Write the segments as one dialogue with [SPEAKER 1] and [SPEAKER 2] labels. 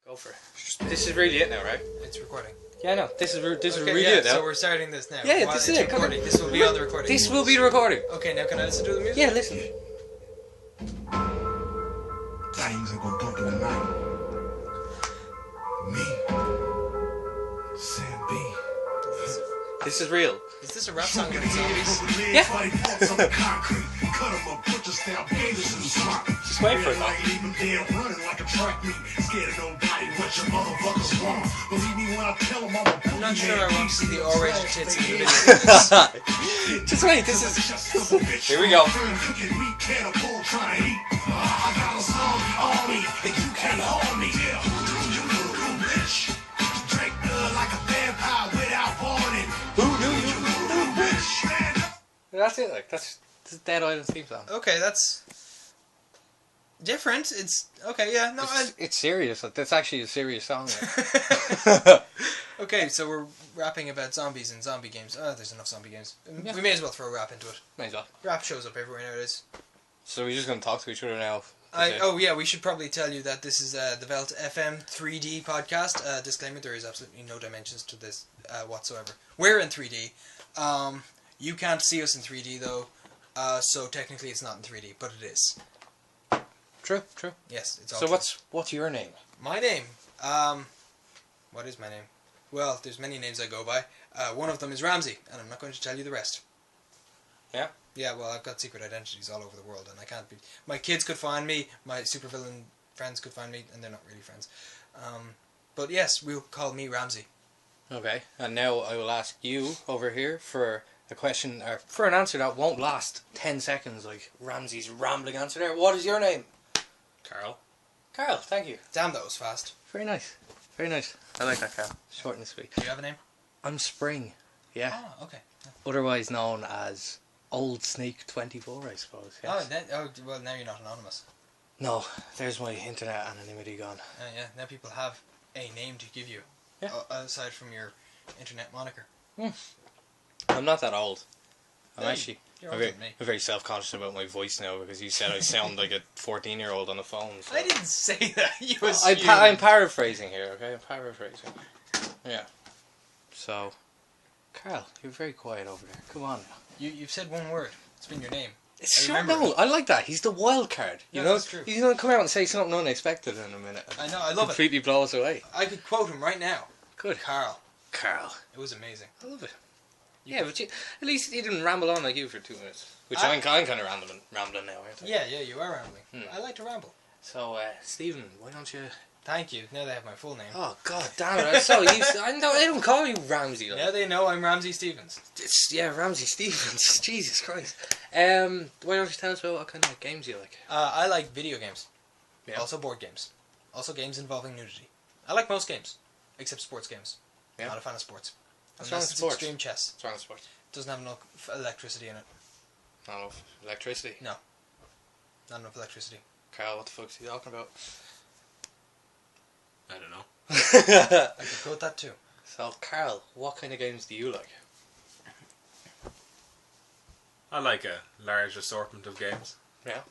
[SPEAKER 1] Go for it. This is really it now, right?
[SPEAKER 2] It's recording.
[SPEAKER 1] Yeah, no. This is really
[SPEAKER 2] yeah,
[SPEAKER 1] it now.
[SPEAKER 2] So we're starting this now.
[SPEAKER 1] Yeah, this is it.
[SPEAKER 2] Recording. This will be on the recording.
[SPEAKER 1] This will be the recording.
[SPEAKER 2] Okay, now can I listen to the music?
[SPEAKER 1] Yeah, listen.
[SPEAKER 3] Things are gonna bump in the night. Me, Sam B.
[SPEAKER 1] This is real.
[SPEAKER 2] Is this a rap song about zombies?
[SPEAKER 1] Yeah. Just wait for it now.
[SPEAKER 2] I'm not sure I want to see the R-rated tits in the video.
[SPEAKER 1] Just wait, this is... Here we go. That's it, like, that's Dead Island theme song.
[SPEAKER 2] Okay, that's different. It's okay, yeah. No,
[SPEAKER 1] it's serious. Like, that's actually a serious song. Like.
[SPEAKER 2] Okay, so we're rapping about zombies and zombie games. Oh, there's enough zombie games. Yeah. We may as well throw rap into it.
[SPEAKER 1] May as well.
[SPEAKER 2] Rap shows up everywhere nowadays.
[SPEAKER 1] So we're just gonna talk to each other now.
[SPEAKER 2] Oh yeah, we should probably tell you that this is the Veldt FM 3D podcast. Disclaimer: there is absolutely no dimensions to this whatsoever. We're in 3D. You can't see us in 3D though, so technically it's not in 3D, but it is.
[SPEAKER 1] True.
[SPEAKER 2] Yes, it's all
[SPEAKER 1] so
[SPEAKER 2] true.
[SPEAKER 1] what's your name?
[SPEAKER 2] My name? What is my name? Well, there's many names I go by. One of them is Ramsey, and I'm not going to tell you the rest.
[SPEAKER 1] Yeah?
[SPEAKER 2] Yeah, well, I've got secret identities all over the world, and I can't be... My kids could find me, my supervillain friends could find me, and they're not really friends. But yes, we'll call me Ramsey.
[SPEAKER 1] Okay, and now I will ask you over here for a question, or for an answer that won't last 10 seconds, like Ramsey's rambling answer there. What is your name?
[SPEAKER 2] Carl.
[SPEAKER 1] Carl, thank you.
[SPEAKER 2] Damn, that was fast.
[SPEAKER 1] Very nice. Very nice. I like that, Carl. Short and sweet.
[SPEAKER 2] Do you have a name?
[SPEAKER 1] I'm Spring. Yeah.
[SPEAKER 2] Oh, okay. Yeah.
[SPEAKER 1] Otherwise known as Old Snake 24, I suppose. Yes.
[SPEAKER 2] Well, now you're not anonymous.
[SPEAKER 1] No, there's my internet anonymity gone.
[SPEAKER 2] Yeah, now people have a name to give you.
[SPEAKER 1] Yeah.
[SPEAKER 2] Aside from your internet moniker.
[SPEAKER 1] I'm not that old. I'm
[SPEAKER 2] you're older than me.
[SPEAKER 1] I'm very self-conscious about my voice now because you said I sound like a 14-year-old on the phone. So.
[SPEAKER 2] I didn't say that. You
[SPEAKER 1] I'm paraphrasing here, okay? I'm paraphrasing. Yeah. So, Carl, you're very quiet over there. Come on now.
[SPEAKER 2] You've said one word. It's been your name.
[SPEAKER 1] I like that. He's the wild card. You know,
[SPEAKER 2] that's true.
[SPEAKER 1] He's going to come out and say something unexpected in a minute.
[SPEAKER 2] I know, I love
[SPEAKER 1] completely blow us away.
[SPEAKER 2] I could quote him right now.
[SPEAKER 1] Good.
[SPEAKER 2] Carl.
[SPEAKER 1] It
[SPEAKER 2] was amazing.
[SPEAKER 1] I love it. Yeah, but at least he didn't ramble on like you for 2 minutes. Which I'm kind of rambling now, aren't I?
[SPEAKER 2] Yeah, you are rambling. I like to ramble.
[SPEAKER 1] So, Stephen, why don't you...
[SPEAKER 2] Thank you. Now they have my full name.
[SPEAKER 1] Oh, god damn it. I'm so used to... They don't call you Ramsey. Like.
[SPEAKER 2] Now they know I'm Ramsey Stevens.
[SPEAKER 1] Ramsey Stevens. Jesus Christ. Why don't you tell us about what kind of games you like?
[SPEAKER 2] I like video games.
[SPEAKER 1] Yeah.
[SPEAKER 2] Also board games. Also games involving nudity. I like most games. Except sports games.
[SPEAKER 1] Yeah.
[SPEAKER 2] Not a fan of sports.
[SPEAKER 1] What's wrong with
[SPEAKER 2] it's
[SPEAKER 1] sports?
[SPEAKER 2] extreme chess.
[SPEAKER 1] What's wrong with sports?
[SPEAKER 2] It doesn't have enough electricity in it.
[SPEAKER 1] Not enough electricity?
[SPEAKER 2] No. Not enough electricity.
[SPEAKER 1] Carl, what the fuck's he talking about?
[SPEAKER 4] I don't know.
[SPEAKER 2] I could quote that too.
[SPEAKER 1] So, Carl, what kind of games do you like?
[SPEAKER 4] I like a large assortment of games.
[SPEAKER 1] Yeah.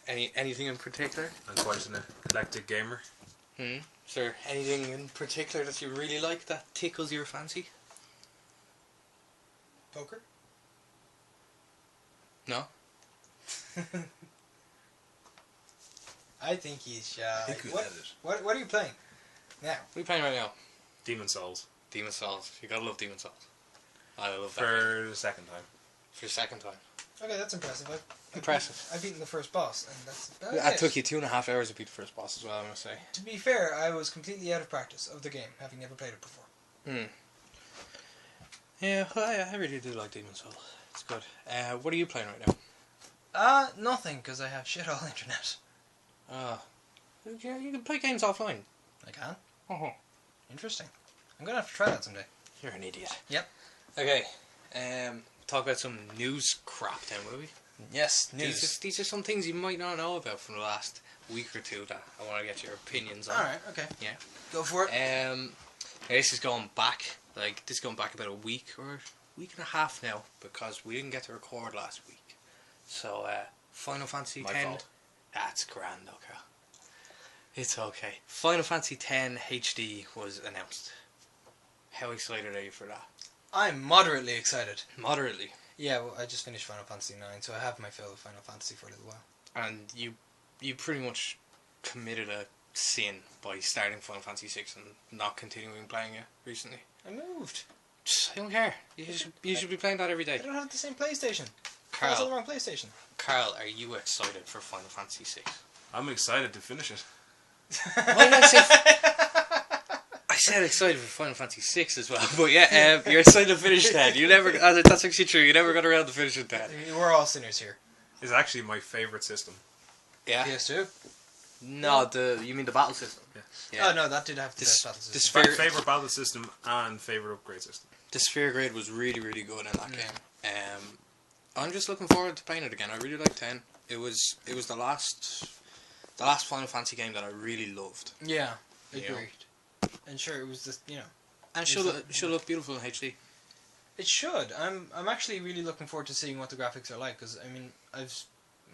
[SPEAKER 1] Anything in particular?
[SPEAKER 4] I'm quite an eclectic gamer.
[SPEAKER 1] Is there anything in particular that you really like that tickles your fancy?
[SPEAKER 2] Poker?
[SPEAKER 1] No?
[SPEAKER 2] I think he's shy.
[SPEAKER 4] Good at it.
[SPEAKER 2] What are you playing now?
[SPEAKER 1] What are you playing right now?
[SPEAKER 4] Demon Souls.
[SPEAKER 1] Demon Souls. You gotta love Demon Souls. I love that.
[SPEAKER 4] For the second time.
[SPEAKER 1] For the second time.
[SPEAKER 2] Okay, that's impressive.
[SPEAKER 1] Impressive.
[SPEAKER 2] I've beaten the first boss, and that's about
[SPEAKER 1] That
[SPEAKER 2] it.
[SPEAKER 1] took you 2.5 hours to beat the first boss as well, I must say.
[SPEAKER 2] To be fair, I was completely out of practice of the game, having never played it before.
[SPEAKER 1] Yeah, well, I really do like Demon Souls. It's good. What are you playing right now?
[SPEAKER 2] Nothing, because I have shit all internet.
[SPEAKER 1] Yeah, you can play games offline.
[SPEAKER 2] I can?
[SPEAKER 1] Uh-huh.
[SPEAKER 2] Interesting. I'm gonna have to try that someday.
[SPEAKER 1] You're an idiot.
[SPEAKER 2] Yep.
[SPEAKER 1] Okay, talk about some news crap then, will we?
[SPEAKER 2] Yes, news.
[SPEAKER 1] These are some things you might not know about from the last week or two that I want to get your opinions on.
[SPEAKER 2] Alright, okay.
[SPEAKER 1] Yeah.
[SPEAKER 2] Go for it.
[SPEAKER 1] This is going back, about a week or week and a half now, because we didn't get to record last week. So, Final Fantasy X.
[SPEAKER 4] My fault.
[SPEAKER 1] That's grand, okay. It's okay. Final Fantasy X HD was announced. How excited are you for that?
[SPEAKER 2] I'm moderately excited.
[SPEAKER 1] Moderately.
[SPEAKER 2] Yeah, well, I just finished Final Fantasy 9, so I have my fill of Final Fantasy for a little while.
[SPEAKER 1] And you pretty much committed a sin by starting Final Fantasy 6 and not continuing playing it recently.
[SPEAKER 2] I moved.
[SPEAKER 1] I don't care. You should be playing that every
[SPEAKER 2] I
[SPEAKER 1] day.
[SPEAKER 2] don't have the same PlayStation. I was
[SPEAKER 1] Carl,
[SPEAKER 2] on the wrong PlayStation.
[SPEAKER 1] Carl, are you excited for Final Fantasy 6?
[SPEAKER 4] I'm excited to finish it.
[SPEAKER 1] Why did I say? I said excited for Final Fantasy 6 as well, but yeah, you're excited to finish that. You never. That's actually true. You never got around to finishing that.
[SPEAKER 2] We're all sinners here.
[SPEAKER 4] It's actually my favourite system.
[SPEAKER 1] Yeah.
[SPEAKER 2] PS2?
[SPEAKER 1] No, you mean the battle system?
[SPEAKER 4] Yeah.
[SPEAKER 2] Oh no, that did have the best battle system.
[SPEAKER 1] Sphere,
[SPEAKER 4] Favourite battle system and favourite upgrade system.
[SPEAKER 1] the Sphere Grade was really, really good in that game. I'm just looking forward to playing it again. I really liked 10. It was the last Final Fantasy game that I really loved.
[SPEAKER 2] Yeah,
[SPEAKER 1] You
[SPEAKER 2] agreed.
[SPEAKER 1] know.
[SPEAKER 2] And sure, it was just,
[SPEAKER 1] And she'll look beautiful in HD.
[SPEAKER 2] it should. I'm actually really looking forward to seeing what the graphics are like, because I mean,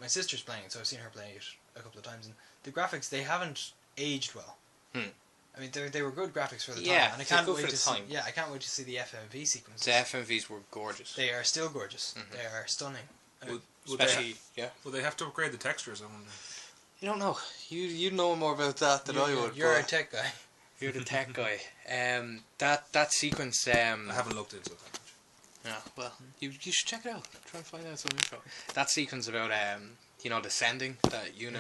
[SPEAKER 2] my sister's playing it, so I've seen her playing it a couple of times, and the graphics, they haven't aged well. I mean, they were good graphics for the time, and I can't
[SPEAKER 1] good
[SPEAKER 2] wait
[SPEAKER 1] for
[SPEAKER 2] to
[SPEAKER 1] the
[SPEAKER 2] see.
[SPEAKER 1] time.
[SPEAKER 2] Yeah, I can't wait to see the FMV sequences.
[SPEAKER 1] The FMVs were gorgeous.
[SPEAKER 2] They are still gorgeous. They are stunning.
[SPEAKER 1] Especially, yeah.
[SPEAKER 4] Will they have to upgrade the textures? I wonder.
[SPEAKER 1] You don't know. You know more about that than I would.
[SPEAKER 2] You're a
[SPEAKER 1] but
[SPEAKER 2] tech guy.
[SPEAKER 1] you're the tech guy. That sequence.
[SPEAKER 4] I haven't looked into it that much.
[SPEAKER 1] Yeah, well, you should check it out. Try and find out some info. That sequence about the sending that Yuna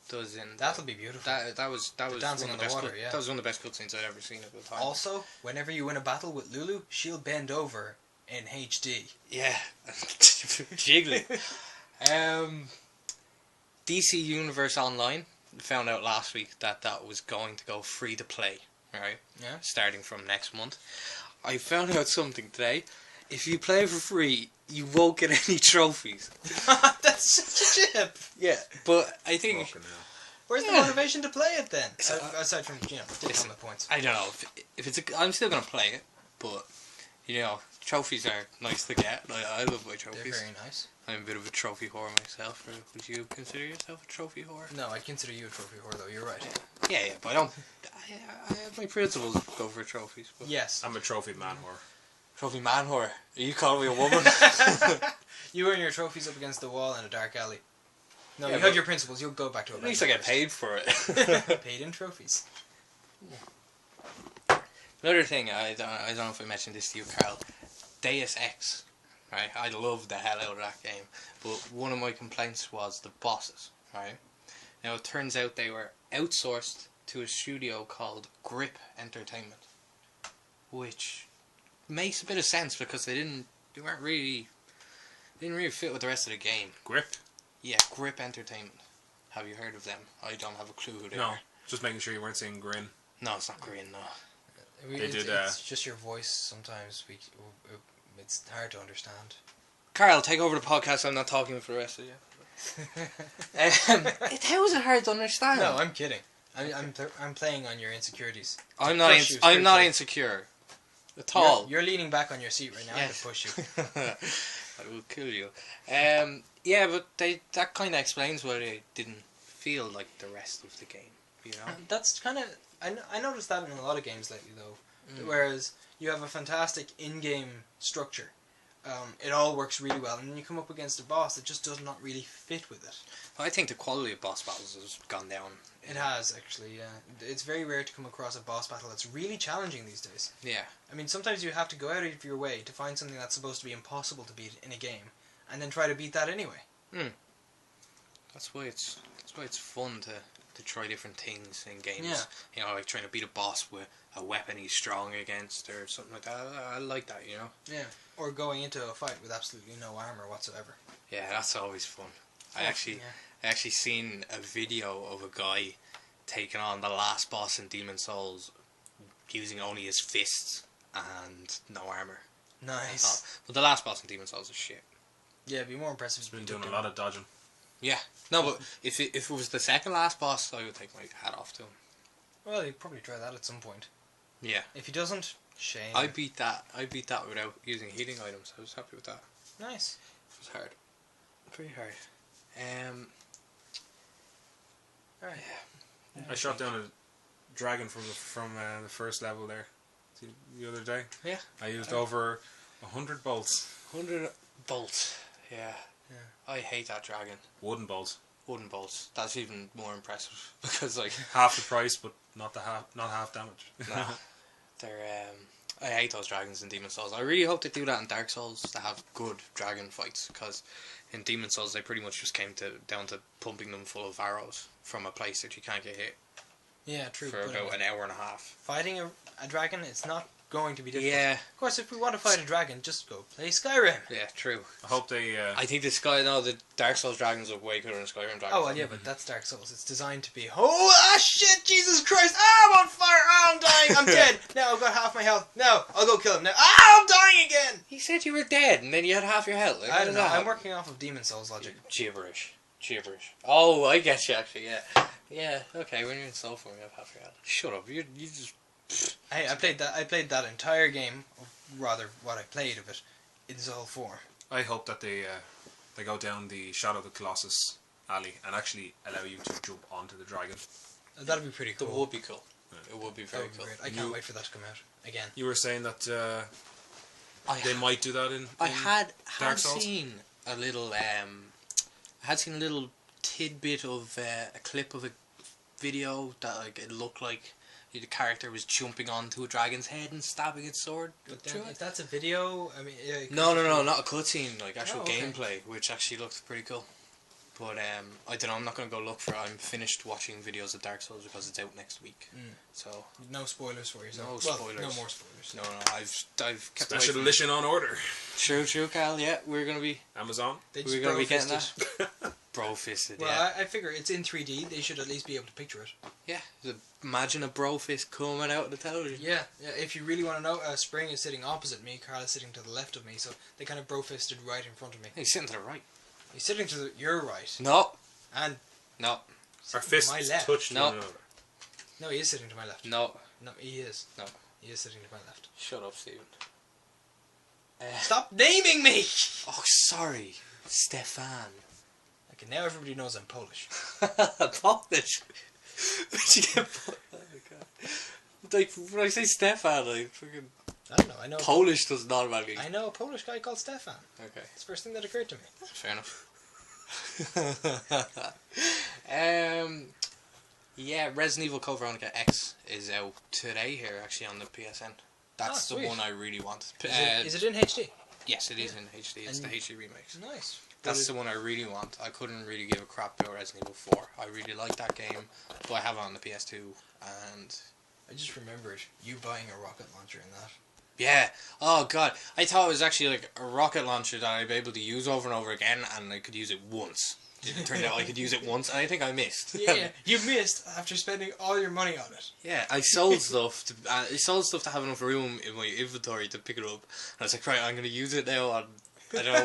[SPEAKER 1] does in
[SPEAKER 2] That'll be beautiful.
[SPEAKER 1] that was
[SPEAKER 2] dancing
[SPEAKER 1] one
[SPEAKER 2] on
[SPEAKER 1] of
[SPEAKER 2] the
[SPEAKER 1] best
[SPEAKER 2] water, yeah.
[SPEAKER 1] That was one of the best cutscenes I'd ever seen at the time.
[SPEAKER 2] Also, whenever you win a battle with Lulu, she'll bend over in HD.
[SPEAKER 1] Yeah, jiggly. DC Universe Online found out last week that was going to go free to play, right?
[SPEAKER 2] Yeah.
[SPEAKER 1] Starting from next month. I found out something today. If you play for free, you won't get any trophies.
[SPEAKER 2] That's such a chip.
[SPEAKER 1] Yeah, but I think
[SPEAKER 4] Fucking hell.
[SPEAKER 2] Where's the
[SPEAKER 1] Yeah.
[SPEAKER 2] motivation to play it then?
[SPEAKER 1] So,
[SPEAKER 2] Aside from taking the points.
[SPEAKER 1] I don't know if it's I'm still gonna play it, but trophies are nice to get. Like, I love my
[SPEAKER 2] They're
[SPEAKER 1] trophies.
[SPEAKER 2] very nice.
[SPEAKER 1] I'm a bit of a trophy whore myself. Or would you consider yourself a trophy whore?
[SPEAKER 2] No, I'd consider you a trophy whore, though. You're right.
[SPEAKER 1] Yeah, but I don't. I have my principles go for trophies. But
[SPEAKER 2] Yes.
[SPEAKER 4] I'm a trophy man whore.
[SPEAKER 1] trophy man whore. Are you calling me a woman?
[SPEAKER 2] You earn your trophies up against the wall in a dark alley. No,
[SPEAKER 1] Yeah,
[SPEAKER 2] you
[SPEAKER 1] but
[SPEAKER 2] have your principles. You'll go back to it.
[SPEAKER 1] At least I get paid for it.
[SPEAKER 2] Paid in trophies.
[SPEAKER 1] Another thing, I don't know if I mentioned this to you, Carl. Deus Ex, right? I love the hell out of that game, but one of my complaints was the bosses, right? Now it turns out they were outsourced to a studio called Grip Entertainment, which makes a bit of sense because they didn't really fit with the rest of the game.
[SPEAKER 4] Grip?
[SPEAKER 1] Yeah, Grip Entertainment. Have you heard of them? I don't have a clue who they
[SPEAKER 4] No.
[SPEAKER 1] are.
[SPEAKER 4] Just making sure you weren't saying grin.
[SPEAKER 1] No, it's not green, no.
[SPEAKER 2] It's just your voice sometimes. It's hard to understand.
[SPEAKER 1] Carl, take over the podcast. I'm not talking for the rest of you. How is it hard to understand?
[SPEAKER 2] No, I'm kidding. I'm playing on your insecurities.
[SPEAKER 1] I'm not.
[SPEAKER 2] Push you
[SPEAKER 1] I'm not
[SPEAKER 2] spiritually.
[SPEAKER 1] insecure at all.
[SPEAKER 2] You're leaning back on your seat right now.
[SPEAKER 1] Yes.
[SPEAKER 2] I can push you.
[SPEAKER 1] I will kill you. Yeah, but that kind of explains why they didn't feel like the rest of the game. You know.
[SPEAKER 2] That's kind of... I noticed that in a lot of games lately, though. Whereas you have a fantastic in-game structure. It all works really well. And then you come up against a boss that just does not really fit with it.
[SPEAKER 1] I think the quality of boss battles has gone down.
[SPEAKER 2] It has, actually, yeah. It's very rare to come across a boss battle that's really challenging these days.
[SPEAKER 1] Yeah.
[SPEAKER 2] I mean, sometimes you have to go out of your way to find something that's supposed to be impossible to beat in a game, and then try to beat that anyway.
[SPEAKER 1] That's why it's fun to try different things in games.
[SPEAKER 2] Yeah.
[SPEAKER 1] You know, like trying to beat a boss with a weapon he's strong against or something like that. I like that, you know.
[SPEAKER 2] Yeah. Or going into a fight with absolutely no armor whatsoever.
[SPEAKER 1] Yeah, that's always fun. I actually seen a video of a guy taking on the last boss in Demon Souls using only his fists and no armor.
[SPEAKER 2] Nice.
[SPEAKER 1] But the last boss in Demon Souls is shit.
[SPEAKER 2] Yeah, it'd be more impressive.
[SPEAKER 4] He's been doing a lot of dodging.
[SPEAKER 1] Yeah. No, but if it was the second last boss, I would take my hat off to him.
[SPEAKER 2] Well, he'd probably try that at some point.
[SPEAKER 1] Yeah.
[SPEAKER 2] If he doesn't, shame.
[SPEAKER 1] I beat that without using healing items. I was happy with that.
[SPEAKER 2] Nice.
[SPEAKER 1] It was hard. Pretty hard.
[SPEAKER 2] Alright.
[SPEAKER 4] I shot down a dragon from the first level there the other day.
[SPEAKER 1] Yeah.
[SPEAKER 4] I used over 100 bolts.
[SPEAKER 1] 100 bolts. Yeah.
[SPEAKER 2] Yeah.
[SPEAKER 1] I hate that dragon.
[SPEAKER 4] Wooden bolts.
[SPEAKER 1] Wooden bolts. That's even more impressive because like
[SPEAKER 4] Half the price, but not half damage.
[SPEAKER 1] no, they're I hate those dragons in Demon Souls. I really hope they do that in Dark Souls to have good dragon fights, because in Demon Souls they pretty much just came down to pumping them full of arrows from a place that you can't get hit
[SPEAKER 2] Yeah, true.
[SPEAKER 1] for about an hour and a half.
[SPEAKER 2] Fighting a dragon, it's not going to be difficult.
[SPEAKER 1] Yeah.
[SPEAKER 2] Of course, if we want to fight a dragon, just go play Skyrim.
[SPEAKER 1] Yeah, true.
[SPEAKER 4] I hope they.
[SPEAKER 1] I think the Dark Souls dragons look way cooler than Skyrim dragons.
[SPEAKER 2] Oh, well, yeah, but that's Dark Souls. It's designed to be, oh, shit, Jesus Christ, I'm on fire, I'm dying, I'm dead. Now I've got half my health. No, I'll go kill him. Now, I'm dying again.
[SPEAKER 1] He said you were dead, and then you had half your health. Like,
[SPEAKER 2] I
[SPEAKER 1] how
[SPEAKER 2] don't
[SPEAKER 1] does
[SPEAKER 2] know,
[SPEAKER 1] that
[SPEAKER 2] I'm
[SPEAKER 1] happen?
[SPEAKER 2] working off of Demon Souls logic.
[SPEAKER 1] Gibberish. Oh, I get you, actually, yeah. Yeah, okay, when you're in soul form, you have half your health. Shut up, you just...
[SPEAKER 2] Hey, I played that entire game, or rather, what I played of it, in soul form.
[SPEAKER 4] I hope that they go down the Shadow of the Colossus alley and actually allow you to jump onto the dragon.
[SPEAKER 2] That'd be pretty cool.
[SPEAKER 1] That would be cool. It would be very
[SPEAKER 2] That would be
[SPEAKER 1] cool.
[SPEAKER 2] great. I can't wait for that to come out again.
[SPEAKER 4] You were saying that
[SPEAKER 1] I
[SPEAKER 4] they might do that in
[SPEAKER 1] had
[SPEAKER 4] Dark Souls?
[SPEAKER 1] seen a little I had seen a little tidbit of a clip of a video that like it looked like the character was jumping onto a dragon's head and stabbing its sword
[SPEAKER 2] But
[SPEAKER 1] through
[SPEAKER 2] then,
[SPEAKER 1] it.
[SPEAKER 2] if that's a video, I mean...
[SPEAKER 1] No, not a cutscene, like actual
[SPEAKER 2] Oh, okay.
[SPEAKER 1] gameplay, which actually looked pretty cool. But I don't know, I'm not going to go look for it. I'm finished watching videos of Dark Souls because it's out next week. So,
[SPEAKER 2] No spoilers for yourself.
[SPEAKER 1] No
[SPEAKER 2] Well,
[SPEAKER 1] spoilers.
[SPEAKER 2] no more spoilers.
[SPEAKER 1] no, I've kept away
[SPEAKER 4] Special
[SPEAKER 1] from
[SPEAKER 4] edition on order.
[SPEAKER 1] True, Cal, yeah, we're going to be
[SPEAKER 4] Amazon.
[SPEAKER 2] They
[SPEAKER 1] We're
[SPEAKER 2] just
[SPEAKER 1] gonna be getting
[SPEAKER 2] bro-fisted.
[SPEAKER 1] bro-fisted,
[SPEAKER 2] Well,
[SPEAKER 1] yeah.
[SPEAKER 2] I figure it's in 3D. They should at least be able to picture it.
[SPEAKER 1] Yeah, imagine a bro fist coming out of the television.
[SPEAKER 2] Yeah. If you really want to know, Spring is sitting opposite me. Carl is sitting to the left of me, so they kind of bro-fisted right in front of me.
[SPEAKER 1] He's sitting to the right.
[SPEAKER 2] He's sitting to your right,
[SPEAKER 1] No,
[SPEAKER 2] and
[SPEAKER 1] no,
[SPEAKER 4] Our fists
[SPEAKER 2] my left.
[SPEAKER 4] touched
[SPEAKER 1] No.
[SPEAKER 4] one another.
[SPEAKER 2] No, he is sitting to my left.
[SPEAKER 1] no.
[SPEAKER 2] No, he is.
[SPEAKER 1] No.
[SPEAKER 2] He is sitting to my left.
[SPEAKER 1] Shut up, Stephen.
[SPEAKER 2] Stop naming me!
[SPEAKER 1] Oh, sorry, Stefan.
[SPEAKER 2] Okay, now everybody knows I'm Polish.
[SPEAKER 1] Polish. Where'd you get oh my god. Like, when I say Stefan, like, freaking
[SPEAKER 2] I don't know. I know.
[SPEAKER 1] Polish does not automatically.
[SPEAKER 2] I know a Polish guy called Stefan.
[SPEAKER 1] Okay,
[SPEAKER 2] It's the first thing that occurred to me.
[SPEAKER 1] fair enough. Yeah, Resident Evil Code Veronica X is out today here, actually, on the PSN. That's the
[SPEAKER 2] sweet.
[SPEAKER 1] one I really want.
[SPEAKER 2] Is it in HD?
[SPEAKER 1] Yes, it is in HD. It's
[SPEAKER 2] And-
[SPEAKER 1] the HD remix.
[SPEAKER 2] Nice.
[SPEAKER 1] That's the one I really want. I couldn't really give a crap about Resident Evil 4. I really like that game, but I have it on the PS2, and
[SPEAKER 2] I just remembered you buying a rocket launcher in that.
[SPEAKER 1] yeah. Oh god, I thought it was actually like a rocket launcher that I'd be able to use over and over again, and I could use it once. It turned out I could use it once, and I think I missed.
[SPEAKER 2] Yeah, you missed after spending all your money on it.
[SPEAKER 1] Yeah, I sold stuff to have enough room in my inventory to pick it up, and I was like, right, I'm going to use it now on. I don't know,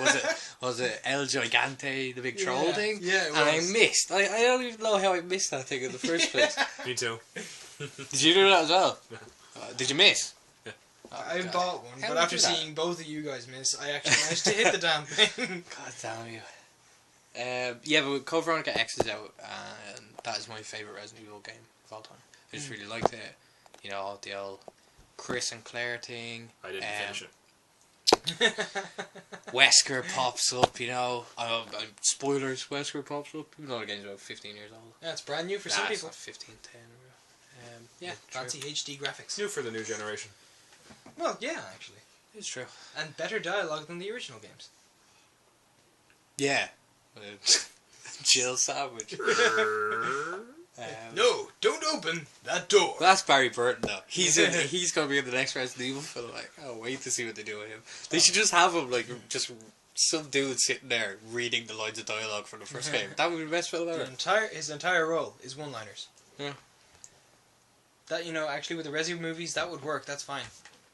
[SPEAKER 1] was it El Gigante, the big troll thing?
[SPEAKER 2] Yeah, it
[SPEAKER 1] and I
[SPEAKER 2] was.
[SPEAKER 1] missed. I don't even know how I missed that thing in the first place.
[SPEAKER 4] Me too.
[SPEAKER 1] Did you do that as well? Did you miss?
[SPEAKER 4] Yeah.
[SPEAKER 1] Oh,
[SPEAKER 2] I
[SPEAKER 1] God.
[SPEAKER 2] bought one,
[SPEAKER 1] How
[SPEAKER 2] but
[SPEAKER 1] did
[SPEAKER 2] after
[SPEAKER 1] you do that?
[SPEAKER 2] seeing both of you guys miss, I actually managed to hit the damn thing.
[SPEAKER 1] God damn you. Yeah, but Code Veronica X is out, and that is my favourite Resident Evil game of all time. I just really liked it. You know, the old Chris and Claire thing.
[SPEAKER 4] I didn't finish it.
[SPEAKER 1] Wesker pops up, you know. Spoilers, Wesker pops up. Even though the game's about 15 years old.
[SPEAKER 2] Yeah, it's brand new for
[SPEAKER 1] Nah,
[SPEAKER 2] some
[SPEAKER 1] it's
[SPEAKER 2] people.
[SPEAKER 1] not 15, 10. Yeah,
[SPEAKER 2] Fancy HD graphics.
[SPEAKER 4] New for the new generation.
[SPEAKER 2] Well, yeah, actually.
[SPEAKER 1] It's true.
[SPEAKER 2] And better dialogue than the original games.
[SPEAKER 1] Yeah. Jill Sandwich.
[SPEAKER 2] No, don't open that door.
[SPEAKER 1] Well, that's Barry Burton though. He's gonna be in the next Resident Evil film. Like, oh, wait to see what they do with him. They should just have him like just some dude sitting there reading the lines of dialogue from the first game. That would be the best film ever.
[SPEAKER 2] His entire role is one-liners.
[SPEAKER 1] Yeah.
[SPEAKER 2] That, you know, actually with the Resident movies, that would work. That's fine.